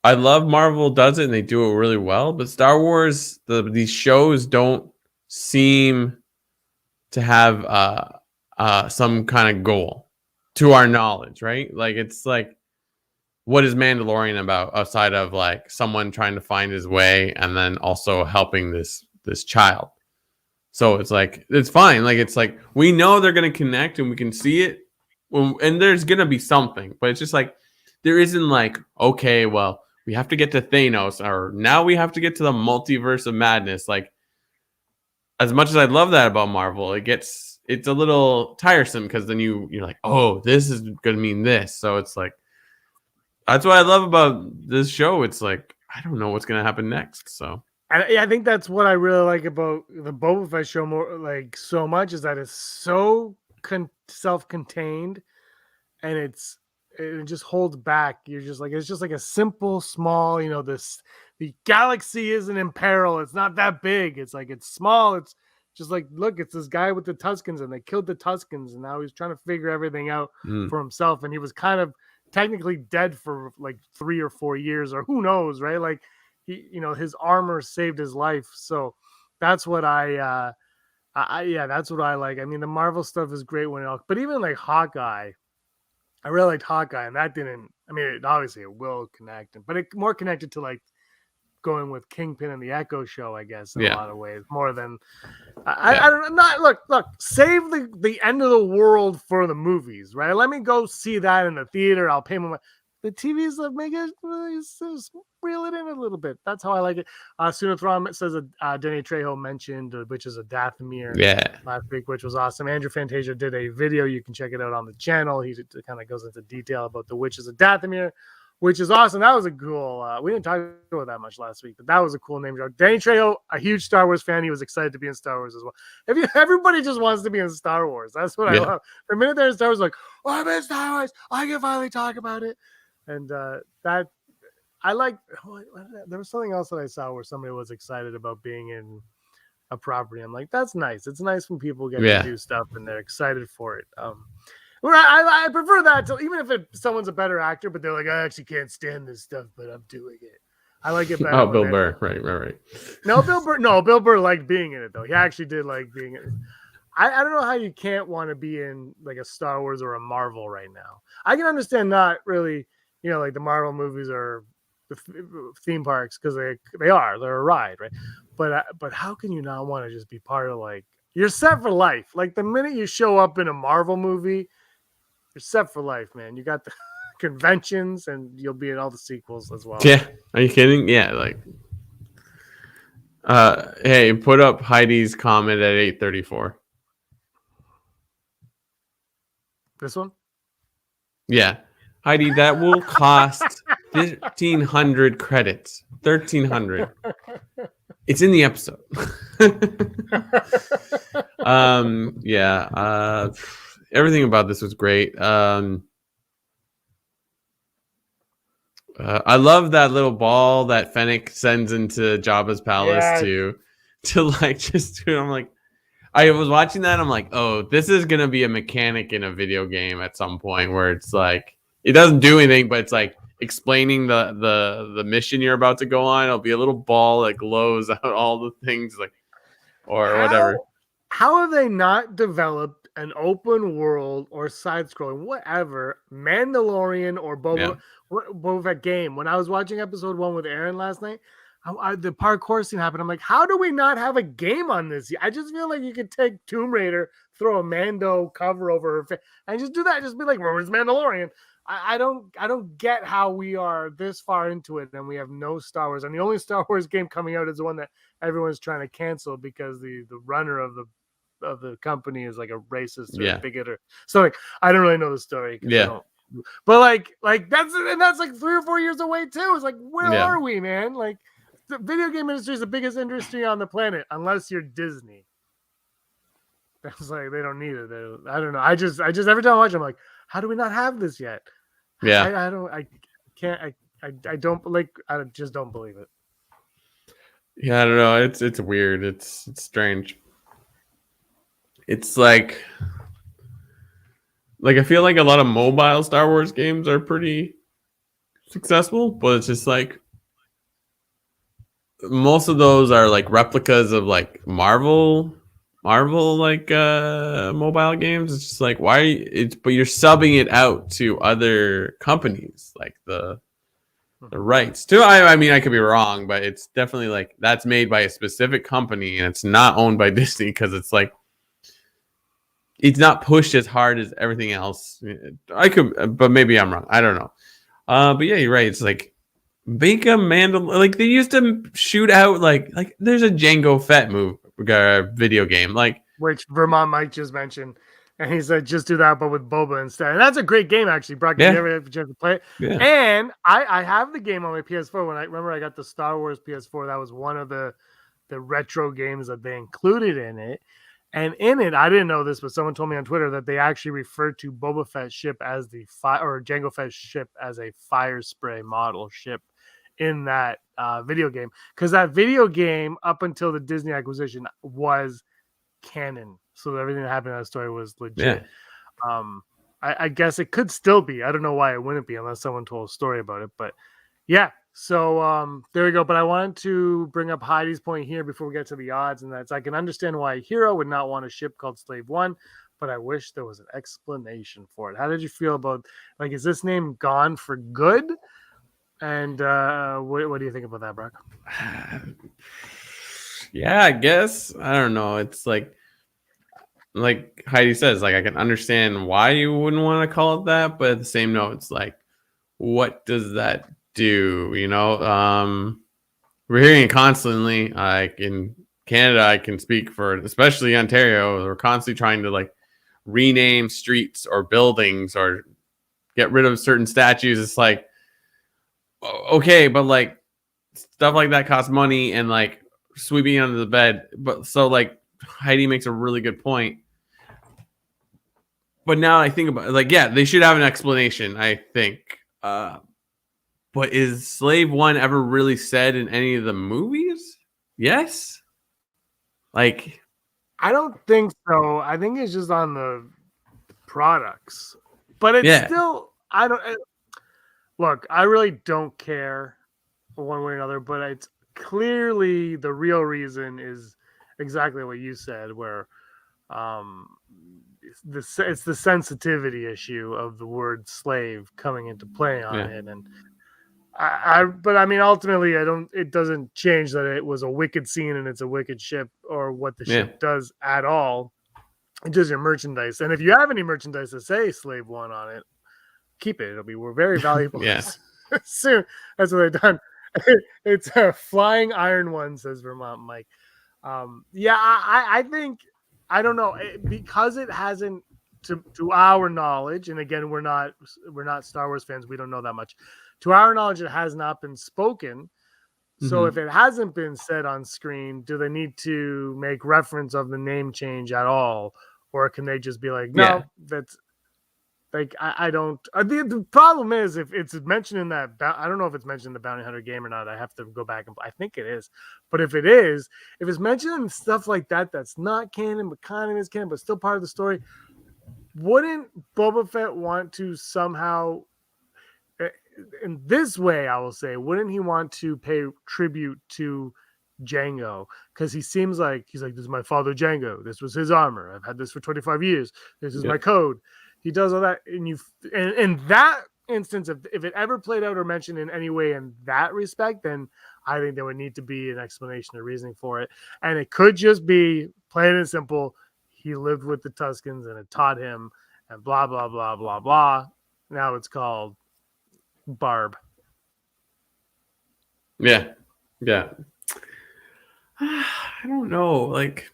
I love Marvel does it and they do it really well, but Star Wars, these shows don't seem to have some kind of goal. To our knowledge, right? Like, it's like, what is Mandalorian about outside of like someone trying to find his way and then also helping this child? So it's like, it's fine. Like, it's like, we know they're going to connect and we can see it, and there's going to be something, but it's just like, there isn't like, okay, well, we have to get to Thanos, or now we have to get to the multiverse of madness. Like, as much as I love that about Marvel, it's a little tiresome, because then you're like, oh, this is going to mean this. So it's like, that's what I love about this show. It's like, I don't know what's going to happen next. So I think that's what I really like about the Boba Fett show so much, is that it's so self-contained, and it just holds back. You're just like, it's just like a simple, small, the galaxy isn't in peril. It's not that big. It's like, it's small. It's just like, look, it's this guy with the Tuskens, and they killed the Tuskens, and now he's trying to figure everything out for himself. And he was kind of technically dead for like 3 or 4 years, or who knows, right? Like, his armor saved his life. So that's what that's what I like. I mean, the Marvel stuff is great but even like Hawkeye, I really liked Hawkeye, and that didn't. I mean, obviously it will connect, but it more connected to like going with Kingpin and the Echo show, I guess, in a lot of ways, more than I don't know. Look, save the end of the world for the movies, right? Let me go see that in the theater. I'll pay my the TVs that make it reel it in a little bit. That's how I like it. Sunathram says Denny Trejo mentioned which is a Dathomir last week, which was awesome. Andrew Fantasia did a video. You can check it out on the channel. He kind of goes into detail about the Witches of Dathomir, which is awesome. That was a cool. We didn't talk about that much last week, but that was a cool name drop. Danny Trejo, a huge Star Wars fan, he was excited to be in Star Wars as well. Everybody just wants to be in Star Wars. That's what I love. The minute they're in Star Wars, like, oh, I'm in Star Wars, I can finally talk about it. And that I like. There was something else that I saw where somebody was excited about being in a property. I'm like, that's nice. It's nice when people get to do stuff and they're excited for it. I prefer that to, even if someone's a better actor, but they're like, I actually can't stand this stuff, but I'm doing it. I like it better. Oh, Bill Burr, right. No, Bill Burr liked being in it though. He actually did like being in it. I don't know how you can't want to be in like a Star Wars or a Marvel right now. I can understand not really, like the Marvel movies are the theme parks, because they're a ride, right? But how can you not want to just be part of, like, you're set for life? Like, the minute you show up in a Marvel movie, you're set for life, man. You got the conventions, and you'll be in all the sequels as well. Yeah. Are you kidding? Yeah. Like, hey, put up Heidi's comment at 8:34. This one? Yeah. Heidi, that will cost 1,500 credits. 1,300. It's in the episode. Yeah. Everything about this was great. I love that little ball that Fennec sends into Jabba's palace to like just do. I'm like, I was watching that. I'm like, oh, this is gonna be a mechanic in a video game at some point where it's like it doesn't do anything, but it's like explaining the mission you're about to go on. It'll be a little ball that glows out all the things like or whatever. How have they not developed an open world or side scrolling, whatever, Mandalorian or Boba Fett game? When I was watching episode 1 with Aaron last night, the parkour scene happened. I'm like, how do we not have a game on this? I just feel like you could take Tomb Raider, throw a Mando cover over her face, and just do that. Just be like, where's Mandalorian? I don't get how we are this far into it and we have no Star Wars. And the only Star Wars game coming out is the one that everyone's trying to cancel because the runner of the company is like a racist or a bigot or so. Like, I don't really know the story. But like that's like 3 or 4 years away too. It's like, where are we, man? Like, the video game industry is the biggest industry on the planet, unless you're Disney. That's like they don't need it. I don't know. I just every time I watch, I'm like, how do we not have this yet? Yeah, I just don't believe it. Yeah, I don't know. It's weird. It's strange. It's like I feel like a lot of mobile Star Wars games are pretty successful, but it's just like most of those are like replicas of like Marvel like mobile games. It's just like but you're subbing it out to other companies like the rights too. I mean, I could be wrong, but it's definitely like that's made by a specific company and it's not owned by Disney because it's like it's not pushed as hard as everything else. I could, but maybe I'm wrong. I don't know. But yeah, you're right. It's like make a Mandalorian. Like they used to shoot out like there's a Jango Fett video game like which Vermont Mike just mentioned, and he said just do that but with Boba instead. And that's a great game actually. Brock, you never had a chance to play it. Yeah. And I have the game on my PS4. When I got the Star Wars PS4, that was one of the retro games that they included in it. And in it, I didn't know this, but someone told me on Twitter that they actually referred to Boba Fett's ship as or Jango Fett's ship as a fire spray model ship in that video game. Because that video game, up until the Disney acquisition, was canon. So everything that happened in that story was legit. Yeah. I guess it could still be. I don't know why it wouldn't be unless someone told a story about it. But yeah. So there we go. But I wanted to bring up Heidi's point here before we get to the odds, and that's I can understand why Qi'Ra would not want a ship called Slave One, but I wish there was an explanation for it. How did you feel about is this name gone for good? And what do you think about that, Brock? Yeah, I guess I don't know. It's like Heidi says, I can understand why you wouldn't want to call it that, but at the same note, it's like, what does that do? We're hearing it constantly. Like in Canada, I can speak for especially Ontario. We're constantly trying to rename streets or buildings or get rid of certain statues. It's like, okay, but stuff like that costs money and sweeping under the bed. But so Heidi makes a really good point. But now I think about it, they should have an explanation, I think. But is Slave One ever really said in any of the movies? Yes. I don't think so. I think it's just on the products. But it's still, look, I really don't care one way or another, but it's clearly the real reason is exactly what you said, where it's the sensitivity issue of the word slave coming into play on it. And but I mean, ultimately, it doesn't change that it was a wicked scene and it's a wicked ship or what the ship does at all. just your merchandise. And if you have any merchandise that say Slave One on it, keep it. We're very valuable. Yeah. Soon. That's what they've done. It's a flying iron one, says Vermont Mike. I think, I don't know, because it hasn't, to our knowledge, and again, we're not Star Wars fans, we don't know that much. To our knowledge, it has not been spoken. So if it hasn't been said on screen, do they need to make reference of the name change at all? Or can they just be like, no, that's like, I don't. The problem is, if it's mentioned in that, I don't know if it's mentioned in the Bounty Hunter game or not. I have to go back and I think it is. But if it is, if it's mentioned in stuff like that, that's not canon, but kind of is canon, but still part of the story, wouldn't Boba Fett want to somehow, in this way, I will say, wouldn't he want to pay tribute to Jango? Because he seems like he's like, this is my father Jango. This was his armor. I've had this for 25 years. This is my code. He does all that, and in that instance, if it ever played out or mentioned in any way in that respect, then I think there would need to be an explanation or reasoning for it. And it could just be plain and simple. He lived with the Tuskens and it taught him, and blah blah blah blah blah. Now it's called Barb. Yeah. I don't know. Like,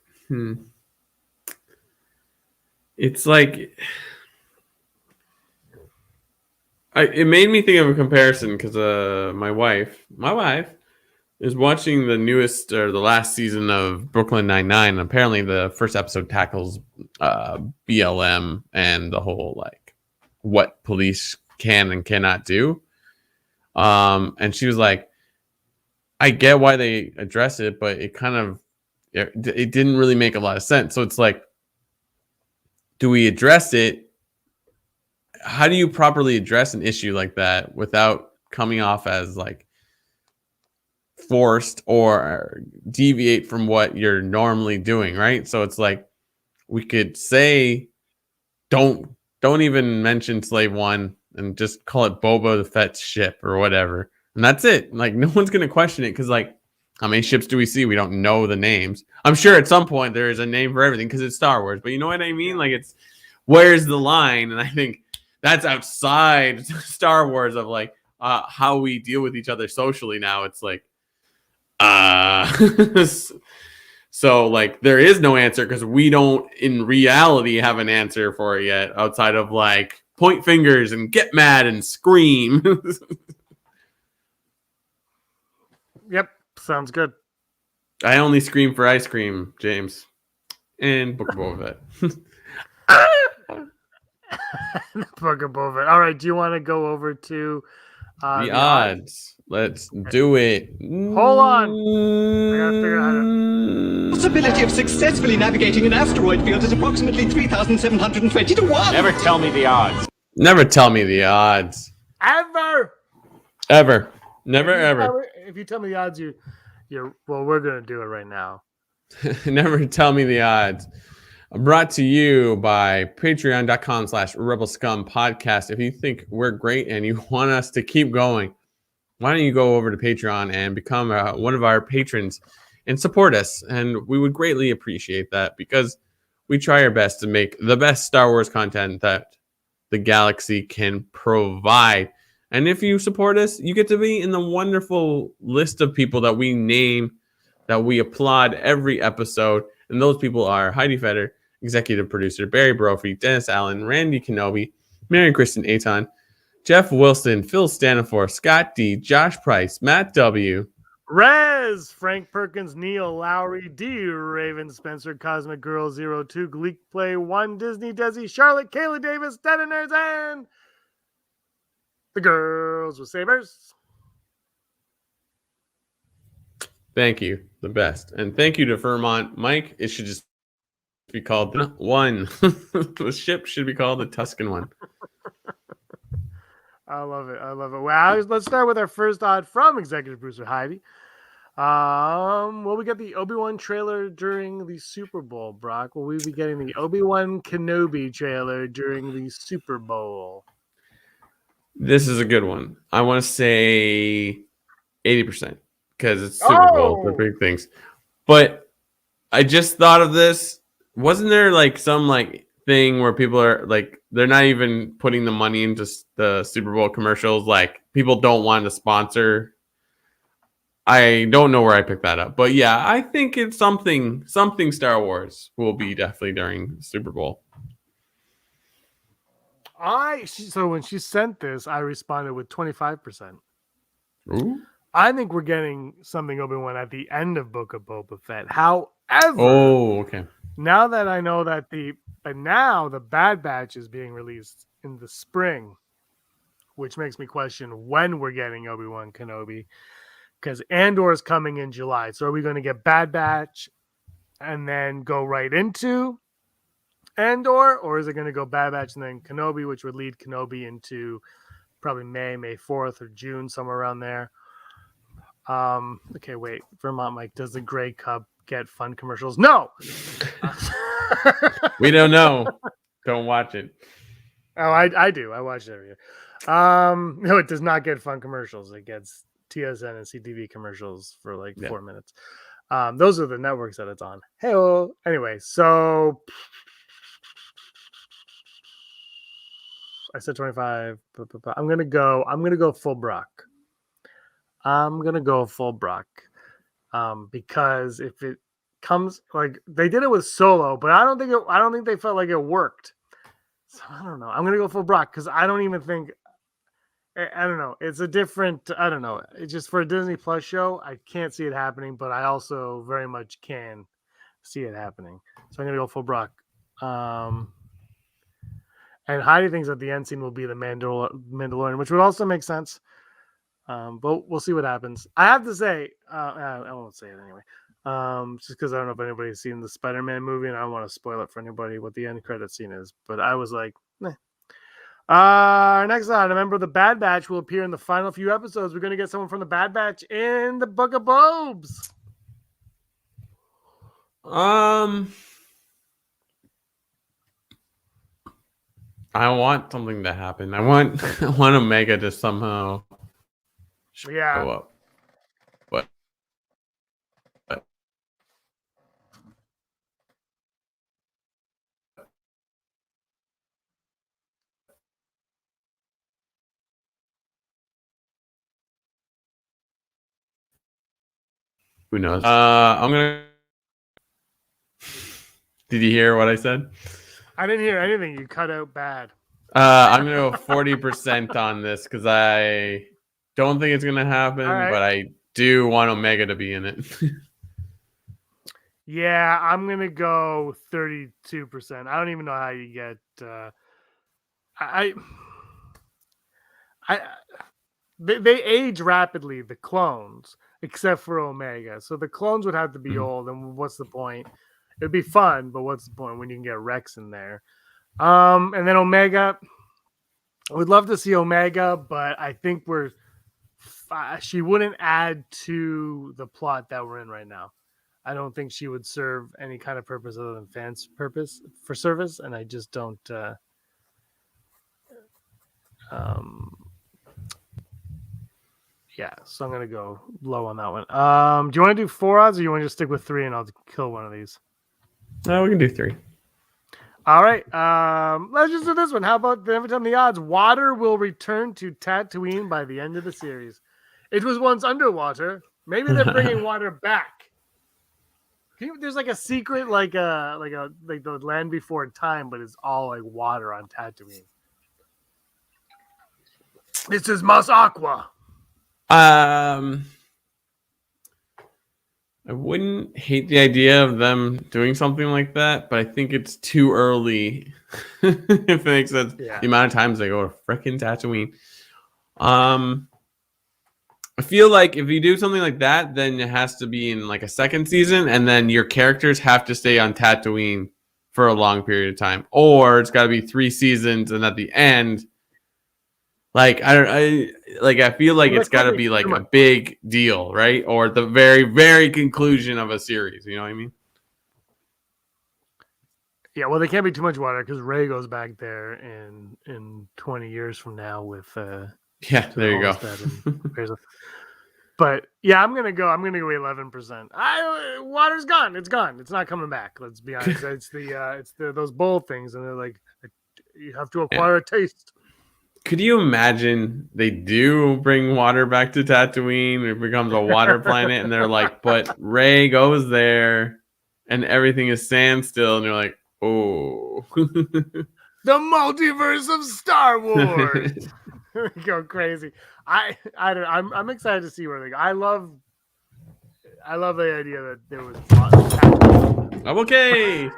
it's like, it made me think of a comparison because my wife is watching the newest or the last season of Brooklyn Nine-Nine. Apparently, the first episode tackles BLM and the whole like what police can and cannot do. And she was like, I get why they address it, but it didn't really make a lot of sense. So it's like, do we address it? How do you properly address an issue like that without coming off as like forced or deviate from what you're normally doing, right? So it's like, we could say, don't even mention Slave One and just call it Boba Fett's ship or whatever. And that's it. Like, no one's going to question it because, like, how many ships do we see? We don't know the names. I'm sure at some point there is a name for everything because it's Star Wars. But you know what I mean? Like, it's, where's the line? And I think that's outside Star Wars of, like, how we deal with each other socially now. It's like, so, like, there is no answer because we don't, in reality, have an answer for it yet outside of, like, point fingers and get mad and scream. Yep, sounds good. I only scream for ice cream, James. And Book of Boba Fett. Book of Boba Fett. All right, do you want to go over to the odds? Let's do it. Hold on. I gotta figure out how to... Possibility of successfully navigating an asteroid field is approximately 3,720 to 1. Never tell me the odds. Never tell me the odds. Ever. Never, ever. If you tell me the odds, you're well, we're going to do it right now. Never tell me the odds. Brought to you by patreon.com/Rebel Scum podcast. If you think we're great and you want us to keep going, why don't you go over to Patreon and become one of our patrons and support us? And we would greatly appreciate that because we try our best to make the best Star Wars content that the galaxy can provide. And if you support us, you get to be in the wonderful list of people that we name, that we applaud every episode. And those people are Heidi Feder, executive producer, Barry Brophy, Dennis Allen, Randy Kenobi, Mary Kristen Aton, Jeff Wilson, Phil Stanifor, Scott D, Josh Price, Matt W, Rez, Frank Perkins, Neil Lowry, D, Raven Spencer, Cosmic Girl 02, Gleek Play 1, Disney Desi, Charlotte, Kayla Davis, Detoners, and the Girls with Sabers. Thank you. The best. And thank you to Vermont Mike. It should just be called the One. The ship should be called the Tusken One. I love it. Well, let's start with our first odd from executive producer Heidi. Will we get the Obi-Wan trailer during the Super Bowl, Brock? Will we be getting the Obi-Wan Kenobi trailer during the Super Bowl? This is a good one. I want to say 80% because it's Super Bowl. They're big things. But I just thought of this. Wasn't there like some like thing where people are like they're not even putting the money into the Super Bowl commercials? Like people don't want to sponsor. I don't know where I picked that up, but yeah, I think it's something Star Wars will be definitely during Super Bowl. So when she sent this, I responded with 25%. Ooh. I think we're getting something Obi-Wan at the end of Book of Boba Fett. However, Okay. now that I know that now the Bad Batch is being released in the spring, which makes me question when we're getting Obi-Wan Kenobi, because Andor is coming in July. So are we going to get Bad Batch and then go right into Andor, or is it going to go Bad Batch and then Kenobi, which would lead Kenobi into probably May 4th or June, somewhere around there? Okay, wait. Vermont Mike, does the Grey Cup get fun commercials? No. We don't know. Don't watch it. Oh, I do. I watch it every year. No, it does not get fun commercials. It gets TSN and CTV commercials for like 4 minutes. Those are the networks that it's on. Hey, anyway, so I said 25. I'm gonna go full Brock. Because if it comes like they did it with Solo, but I don't think they felt like it worked. So I don't know. I'm gonna go full Brock because I don't even think. I don't know. It's a different. I don't know. It's just for a Disney Plus show. I can't see it happening, but I also very much can see it happening. So I'm gonna go full Brock. And Heidi thinks that the end scene will be the Mandalorian, which would also make sense. But we'll see what happens. I have to say, I won't say it anyway. Just because I don't know if anybody's seen the Spider-Man movie, and I don't want to spoil it for anybody what the end credit scene is. But I was like, meh. Next on, remember the Bad Batch will appear in the final few episodes. We're going to get someone from the Bad Batch in the Book of Bobes. I want something to happen. I want Omega to somehow show up. But who knows? I'm gonna. Did you hear what I said? I didn't hear anything. You cut out bad. I'm gonna go 40% on this because I don't think it's gonna happen, but I do want Omega to be in it. Yeah, I'm gonna go 32%. I don't even know how you get. They age rapidly, the clones, except for Omega. So the clones would have to be old, and what's the point? It'd be fun, but what's the point when you can get Rex in there? And then Omega, I would love to see Omega, but I think she wouldn't add to the plot that we're in right now. I don't think she would serve any kind of purpose other than fans' purpose for service, and I just don't. Yeah, so I'm gonna go low on that one. Do you want to do 4 odds, or you want to just stick with 3, and I'll kill one of these? No, we can do 3. All right. Let's just do this one. How about every time the odds? Water will return to Tatooine by the end of the series. It was once underwater. Maybe they're bringing water back. There's like a secret, like the Land Before Time, but it's all like water on Tatooine. This is Mas Aqua. I wouldn't hate the idea of them doing something like that, but I think it's too early. If it makes sense, the amount of times they go to frickin' Tatooine. I feel like if you do something like that, then it has to be in like a second season, and then your characters have to stay on Tatooine for a long period of time, or it's got to be 3 seasons, and at the end, like I feel like it's got to be like a big deal, right? Or at the very, very conclusion of a series. You know what I mean? Yeah, well, they can't be too much water because Rey goes back there in 20 years from now with. Yeah, there you go. But yeah, I'm gonna go 11%. Water's gone. It's gone. It's not coming back. Let's be honest. It's the those bowl things, and they're like, you have to acquire a taste. Could you imagine they do bring water back to Tatooine? It becomes a water planet, and they're like, but Rey goes there, and everything is standstill, and you're like, oh. The multiverse of Star Wars. We go crazy. I'm excited to see where they go. I love the idea that there was Tatooine. I'm okay.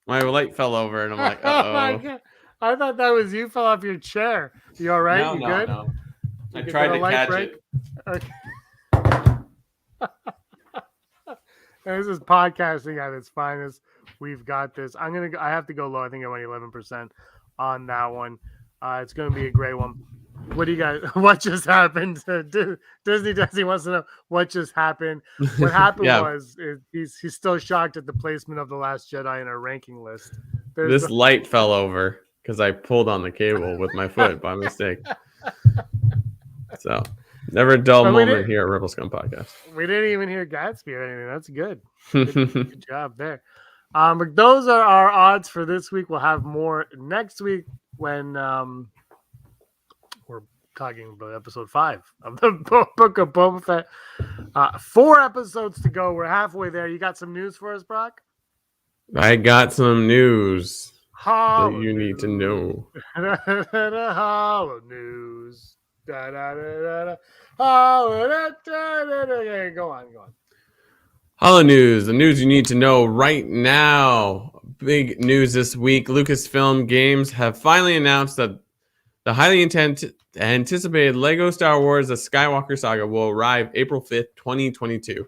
My light fell over, and I'm like, uh-oh. Oh my God. I thought that was you fell off your chair. You all right? You good? No. I tried to catch it. Okay. This is podcasting at its finest. We've got this. I have to go low. I think I went 11% on that one. It's gonna be a great one. What do you guys? What just happened? Disney wants to know what just happened. What happened was he's still shocked at the placement of The Last Jedi in our ranking list. This light fell over because I pulled on the cable with my foot by mistake. So never a dull moment here at Rebel Scum Podcast. We didn't even hear Gatsby or anything. That's good. Good job there. But those are our odds for this week. We'll have more next week when we're talking about episode 5 of the Book of Boba Fett. 4 episodes to go. We're halfway there. You got some news for us, Brock? I got some news that you need to know. Hollow news. Go on. Hollow news, the news you need to know right now. Big news this week. Lucasfilm Games have finally announced that the highly anticipated LEGO Star Wars The Skywalker Saga will arrive April 5th, 2022.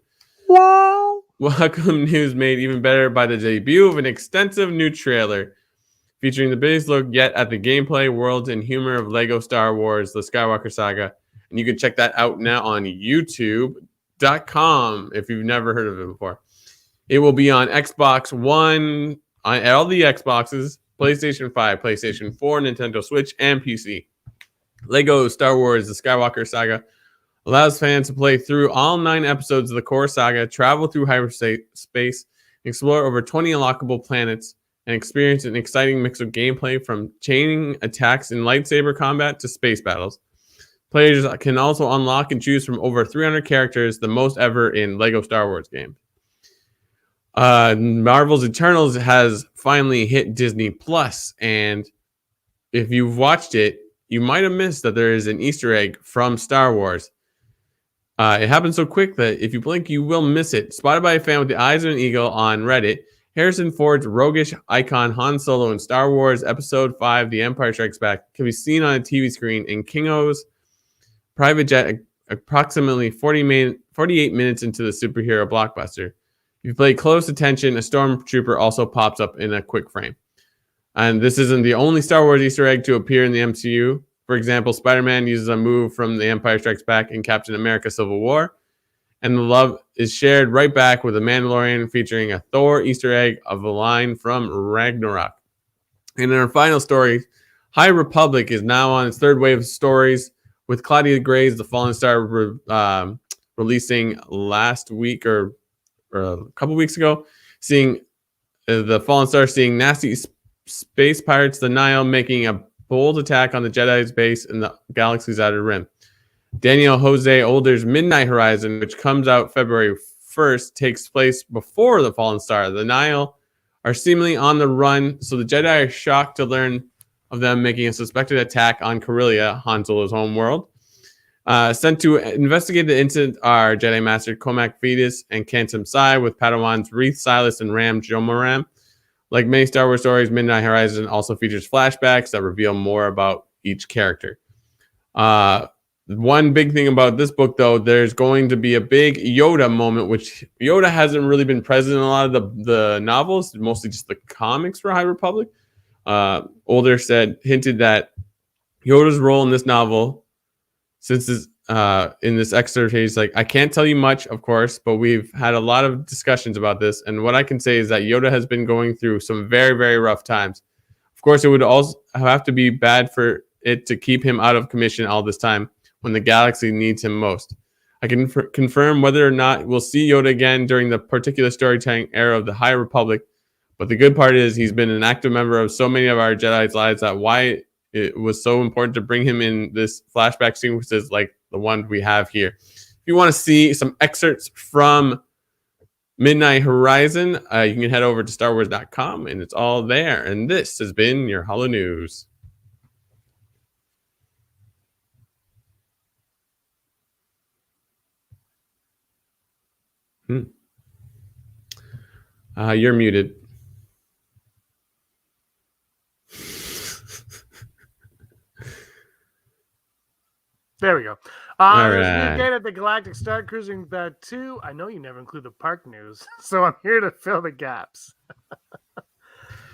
Wow. Welcome news made even better by the debut of an extensive new trailer featuring the biggest look yet at the gameplay, worlds, and humor of LEGO Star Wars The Skywalker Saga. And you can check that out now on YouTube.com if you've never heard of it before. It will be on Xbox One, on all the Xboxes, PlayStation 5, PlayStation 4, Nintendo Switch, and PC. LEGO Star Wars The Skywalker Saga allows fans to play through all 9 episodes of the core saga, travel through hyperspace, explore over 20 unlockable planets, and experience an exciting mix of gameplay from chaining attacks in lightsaber combat to space battles. Players can also unlock and choose from over 300 characters, the most ever in LEGO Star Wars games. Marvel's Eternals has finally hit Disney Plus, and if you've watched it, you might have missed that there is an Easter egg from Star Wars. It happened so quick that if you blink, you will miss it. Spotted by a fan with the eyes of an eagle on Reddit, Harrison Ford's roguish icon Han Solo in Star Wars Episode 5, The Empire Strikes Back, can be seen on a TV screen in Kingo's private jet approximately 48 minutes into the superhero blockbuster. If you pay close attention, a stormtrooper also pops up in a quick frame. And this isn't the only Star Wars Easter egg to appear in the MCU. For example, Spider-Man uses a move from The Empire Strikes Back in Captain America Civil War. And the love is shared right back with The Mandalorian, featuring a Thor Easter egg of a line from Ragnarok. And in our final story, High Republic is now on its 3rd wave of stories, with Claudia Gray's The Fallen Star releasing last week or a couple weeks ago, seeing the Fallen Star seeing nasty space pirates, the Nile, making a bold attack on the Jedi's base in the galaxy's outer rim. Daniel Jose Older's Midnight Horizon, which comes out February 1st, takes place before the Fallen Star. The Nile are seemingly on the run, so the Jedi are shocked to learn of them making a suspected attack on Corellia, Han Solo's home world. Sent to investigate the incident are Jedi Master Comac Fetus and Kantam Sai, with Padawans Reeth Silas and Ram Jomaram. Like many Star Wars stories, Midnight Horizon also features flashbacks that reveal more about each character. One big thing about this book, though, there's going to be a big Yoda moment, which Yoda hasn't really been present in a lot of the novels, mostly just the comics for High Republic. Older hinted that Yoda's role in this novel, since this, in this excerpt, he's like, I can't tell you much, of course, but we've had a lot of discussions about this. And what I can say is that Yoda has been going through some very, very rough times. Of course, it would also have to be bad for it to keep him out of commission all this time when the galaxy needs him most. I can confirm whether or not we'll see Yoda again during the particular storytelling era of the High Republic, but the good part is he's been an active member of so many of our Jedi's lives that why it was so important to bring him in this flashback sequences like the one we have here. If you want to see some excerpts from Midnight Horizon, you can head over to StarWars.com and it's all there. And this has been your Holo News. You're muted. There we go. All There's a right. new gate at the Galactic Star Cruising Pad 2. I know you never include the park news, so I'm here to fill the gaps.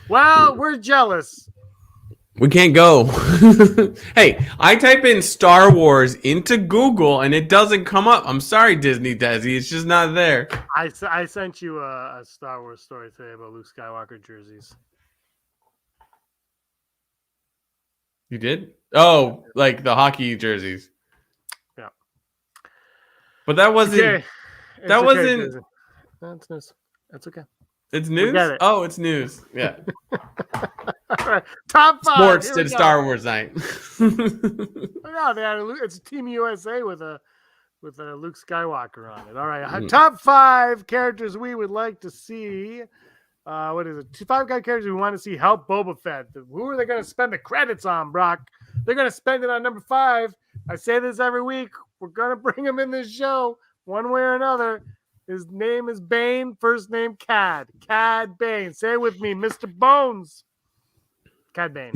Well, we're jealous. We can't go. Hey, I type in Star Wars into Google and it doesn't come up. I'm sorry, Disney Desi. It's just not there. I sent you a Star Wars story today about Luke Skywalker jerseys. You did? Oh, like the hockey jerseys. Yeah. But that wasn't... Okay. That wasn't... Disney. That's news. That's okay. It's news? It. Oh, it's news. Yeah. All right. Top 5. Sports Here did Star Wars night. No, they had it's Team USA with a Luke Skywalker on it. All right. Top 5 characters we would like to see. What is it? 5 characters we want to see help Boba Fett. Who are they going to spend the credits on, Brock? They're going to spend it on number 5. I say this every week. We're going to bring him in this show one way or another. His name is Bane. First name Cad. Cad Bane. Say it with me, Mr. Bones. Cad Bane.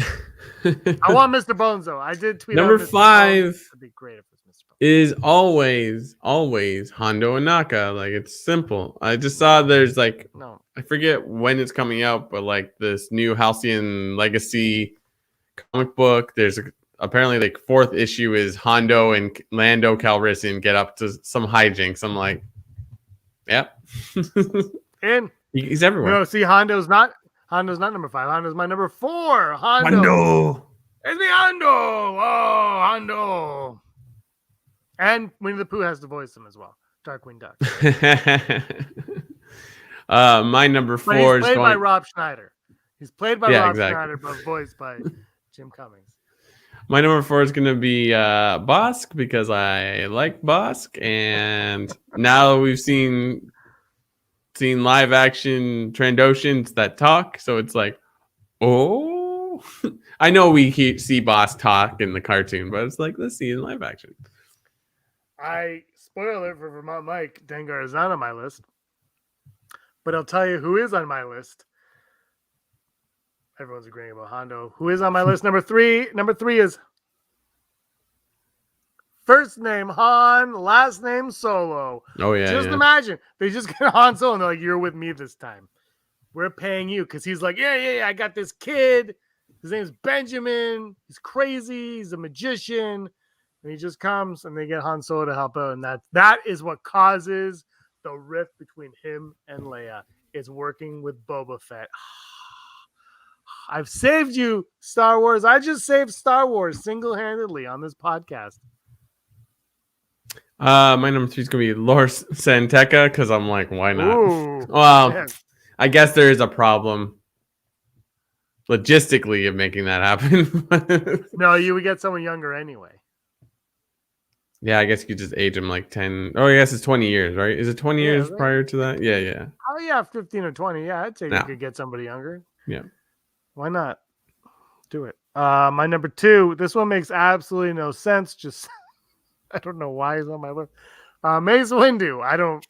I want Mr. Bones though. I did tweet. Number 5 would be great if it was Mr. Bones. is always Hondo and Naka. Like it's simple. I just saw there's like I forget when it's coming out, but like this new Halcyon Legacy comic book. There's apparently like 4th issue is Hondo and Lando Calrissian get up to some hijinks. I'm like, yep. And he's everywhere. No, see, Hondo's not number 5. Hondo's my number 4. Hondo. It's me, Hondo. Oh, Hondo. And Winnie the Pooh has to voice him as well. Darkwing Duck. My number 4 is played by Rob Schneider. He's played by Rob Schneider, but voiced by Jim Cummings. My number 4 is going to be Bosk because I like Bosk, and now we've seen live action Trandoshans that talk, so it's like, oh, I know we see Bosk talk in the cartoon, but it's like let's see in live action. Spoiler alert for Vermont Mike, Dengar is not on my list, but I'll tell you who is on my list. Everyone's agreeing about Hondo. Who is on my list? Number 3 is first name Han, last name Solo. Oh, yeah. Just imagine. They just get Han Solo and they're like, you're with me this time. We're paying you. Because he's like, yeah. I got this kid. His name's Benjamin. He's crazy. He's a magician. And he just comes and they get Han Solo to help out. And that is what causes the rift between him and Leia. It's working with Boba Fett. I've saved you, Star Wars. I just saved Star Wars single-handedly on this podcast. My number 3 is going to be Lor Santeca because I'm like, why not? Ooh, well, man. I guess there is a problem logistically of making that happen. No, you would get someone younger anyway. Yeah, I guess you could just age him like 10. Oh, I guess it's 20 years, right? Is it 20 years right. prior to that? Yeah. Oh, yeah, 15 or 20. Yeah, I'd say you could get somebody younger. Yeah. Why not? Do it. My number 2, this one makes absolutely no sense. Just, I don't know why he's on my list. Mace Windu. I don't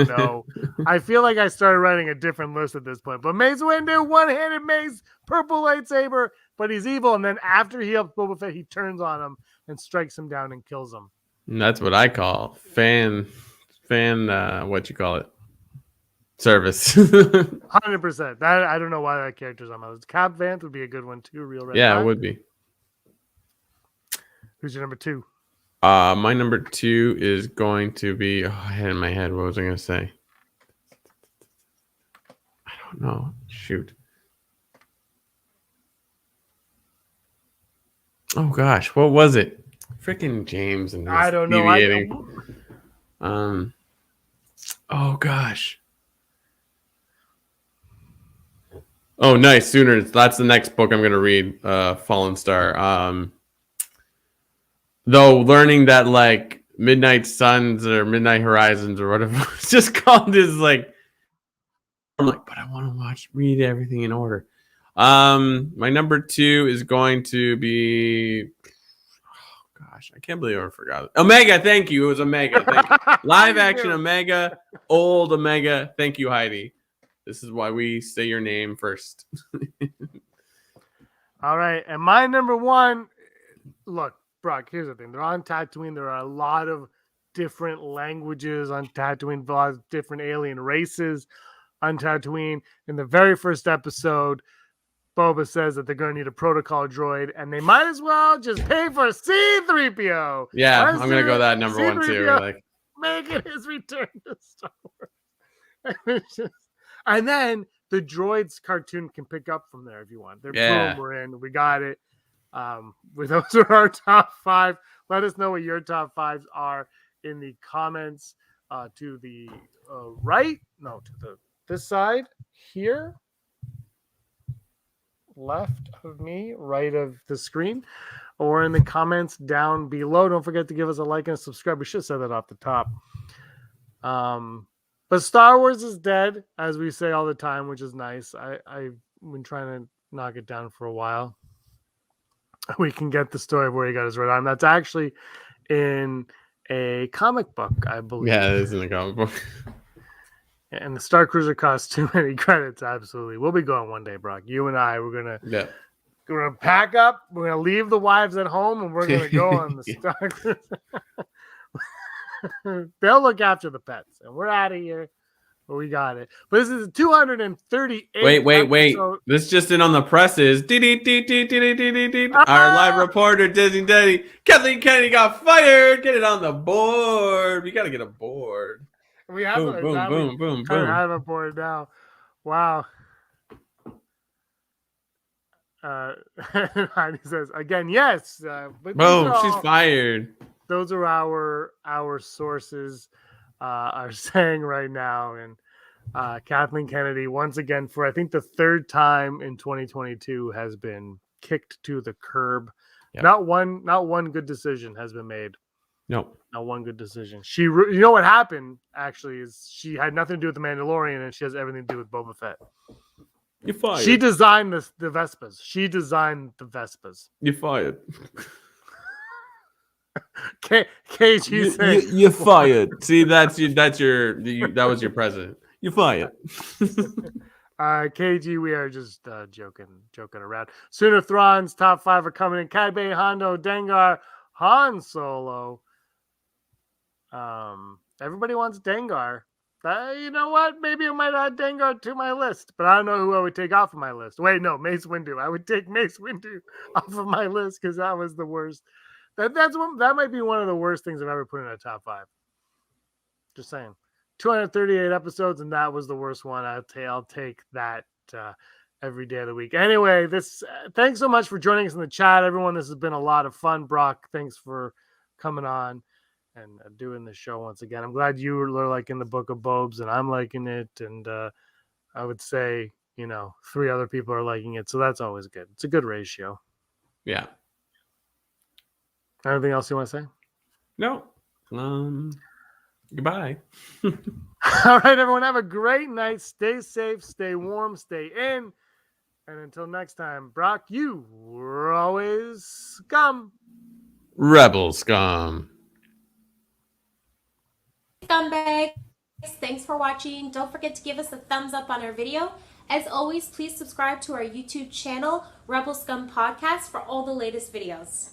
know. I feel like I started writing a different list at this point. But Mace Windu, one-handed mace, purple lightsaber, but he's evil. And then after he helps Boba Fett, he turns on him and strikes him down and kills him. And that's what I call fan. What you call it? Service. 100%. That I don't know why that character's on my list. Cobb Vanth would be a good one too. Real red. Yeah, line. it would be. Who's your number 2? My number 2 is going to be. I had it in my head. What was I going to say? I don't know. Shoot. Oh gosh, what was it? Freaking James and his I don't know. deviating. Oh gosh. Oh, nice. Sooner. That's the next book I'm gonna read. Fallen Star. Though learning that like Midnight Suns or Midnight Horizons or whatever it's just called is like, I'm like, but I want to read everything in order. My number 2 is going to be. Oh gosh, I can't believe I forgot. Omega, thank you. It was Omega. Thank you. Live action Omega, old Omega. Thank you, Heidi. This is why we say your name first. All right, and my number 1. Look, Brock. Here's the thing: they're on Tatooine. There are a lot of different languages on Tatooine, a lot of different alien races on Tatooine. In the very first episode, Boba says that they're going to need a protocol droid, and they might as well just pay for C-3PO. Yeah, I'm going to go that number 1 too. Like, making his return to Star Wars. And then the droids cartoon can pick up from there if you want. Boom, we're in. We got it. Those are our top 5. Let us know what your top 5s are in the comments to the this side here, left of me, right of the screen, or in the comments down below. Don't forget to give us a like and a subscribe. We should have said that off the top. But Star Wars is dead, as we say all the time, which is nice. I've been trying to knock it down for a while. We can get the story of where he got his red arm. That's actually in a comic book, I believe. Yeah, it is in a comic book. And the Star Cruiser costs too many credits. Absolutely. We'll be going one day, Brock. You and I, we're gonna pack up. We're gonna leave the wives at home, and we're gonna go on the Star Cruiser. They'll look after the pets, and we're out of here. But we got it. But this is 238. Wait. This just in on the presses. Our live reporter, Disney Daddy, Kathleen Kennedy got fired. Get it on the board. We got to get a board. We have boom. I have a board now. Wow. Heidi says again, yes. But boom, she's fired. Those are our sources are saying right now, and Kathleen Kennedy once again for I think the 3rd time in 2022 has been kicked to the curb. Yep. Not one good decision has been made. No, not one good decision. You know what happened actually is she had nothing to do with the Mandalorian, and she has everything to do with Boba Fett. You're fired. She designed the Vespas. She designed the Vespas. You're fired. KG saying you're fired. See, that was your president. You're fired. KG, we are just joking around. Sooner Thrawn's top 5 are coming in. Cad Bane, Hondo, Dengar, Han Solo. Everybody wants Dengar. You know what? Maybe I might add Dengar to my list, but I don't know who I would take off of my list. Wait, no, Mace Windu. I would take Mace Windu off of my list because that was the worst. That might be one of the worst things I've ever put in a top 5. Just saying. 238 episodes, and that was the worst one. I'll take that every day of the week. Anyway, thanks so much for joining us in the chat, everyone. This has been a lot of fun. Brock, thanks for coming on and doing the show once again. I'm glad you were liking the Book of Bobs, and I'm liking it, and I would say 3 other people are liking it, so that's always good. It's a good ratio. Yeah. Anything else you want to say? No. Goodbye. All right, everyone. Have a great night. Stay safe, stay warm, stay in. And until next time, Brock, you were always scum. Rebel scum. Scumbags. Thanks for watching. Don't forget to give us a thumbs up on our video. As always, please subscribe to our YouTube channel, Rebel Scum Podcast, for all the latest videos.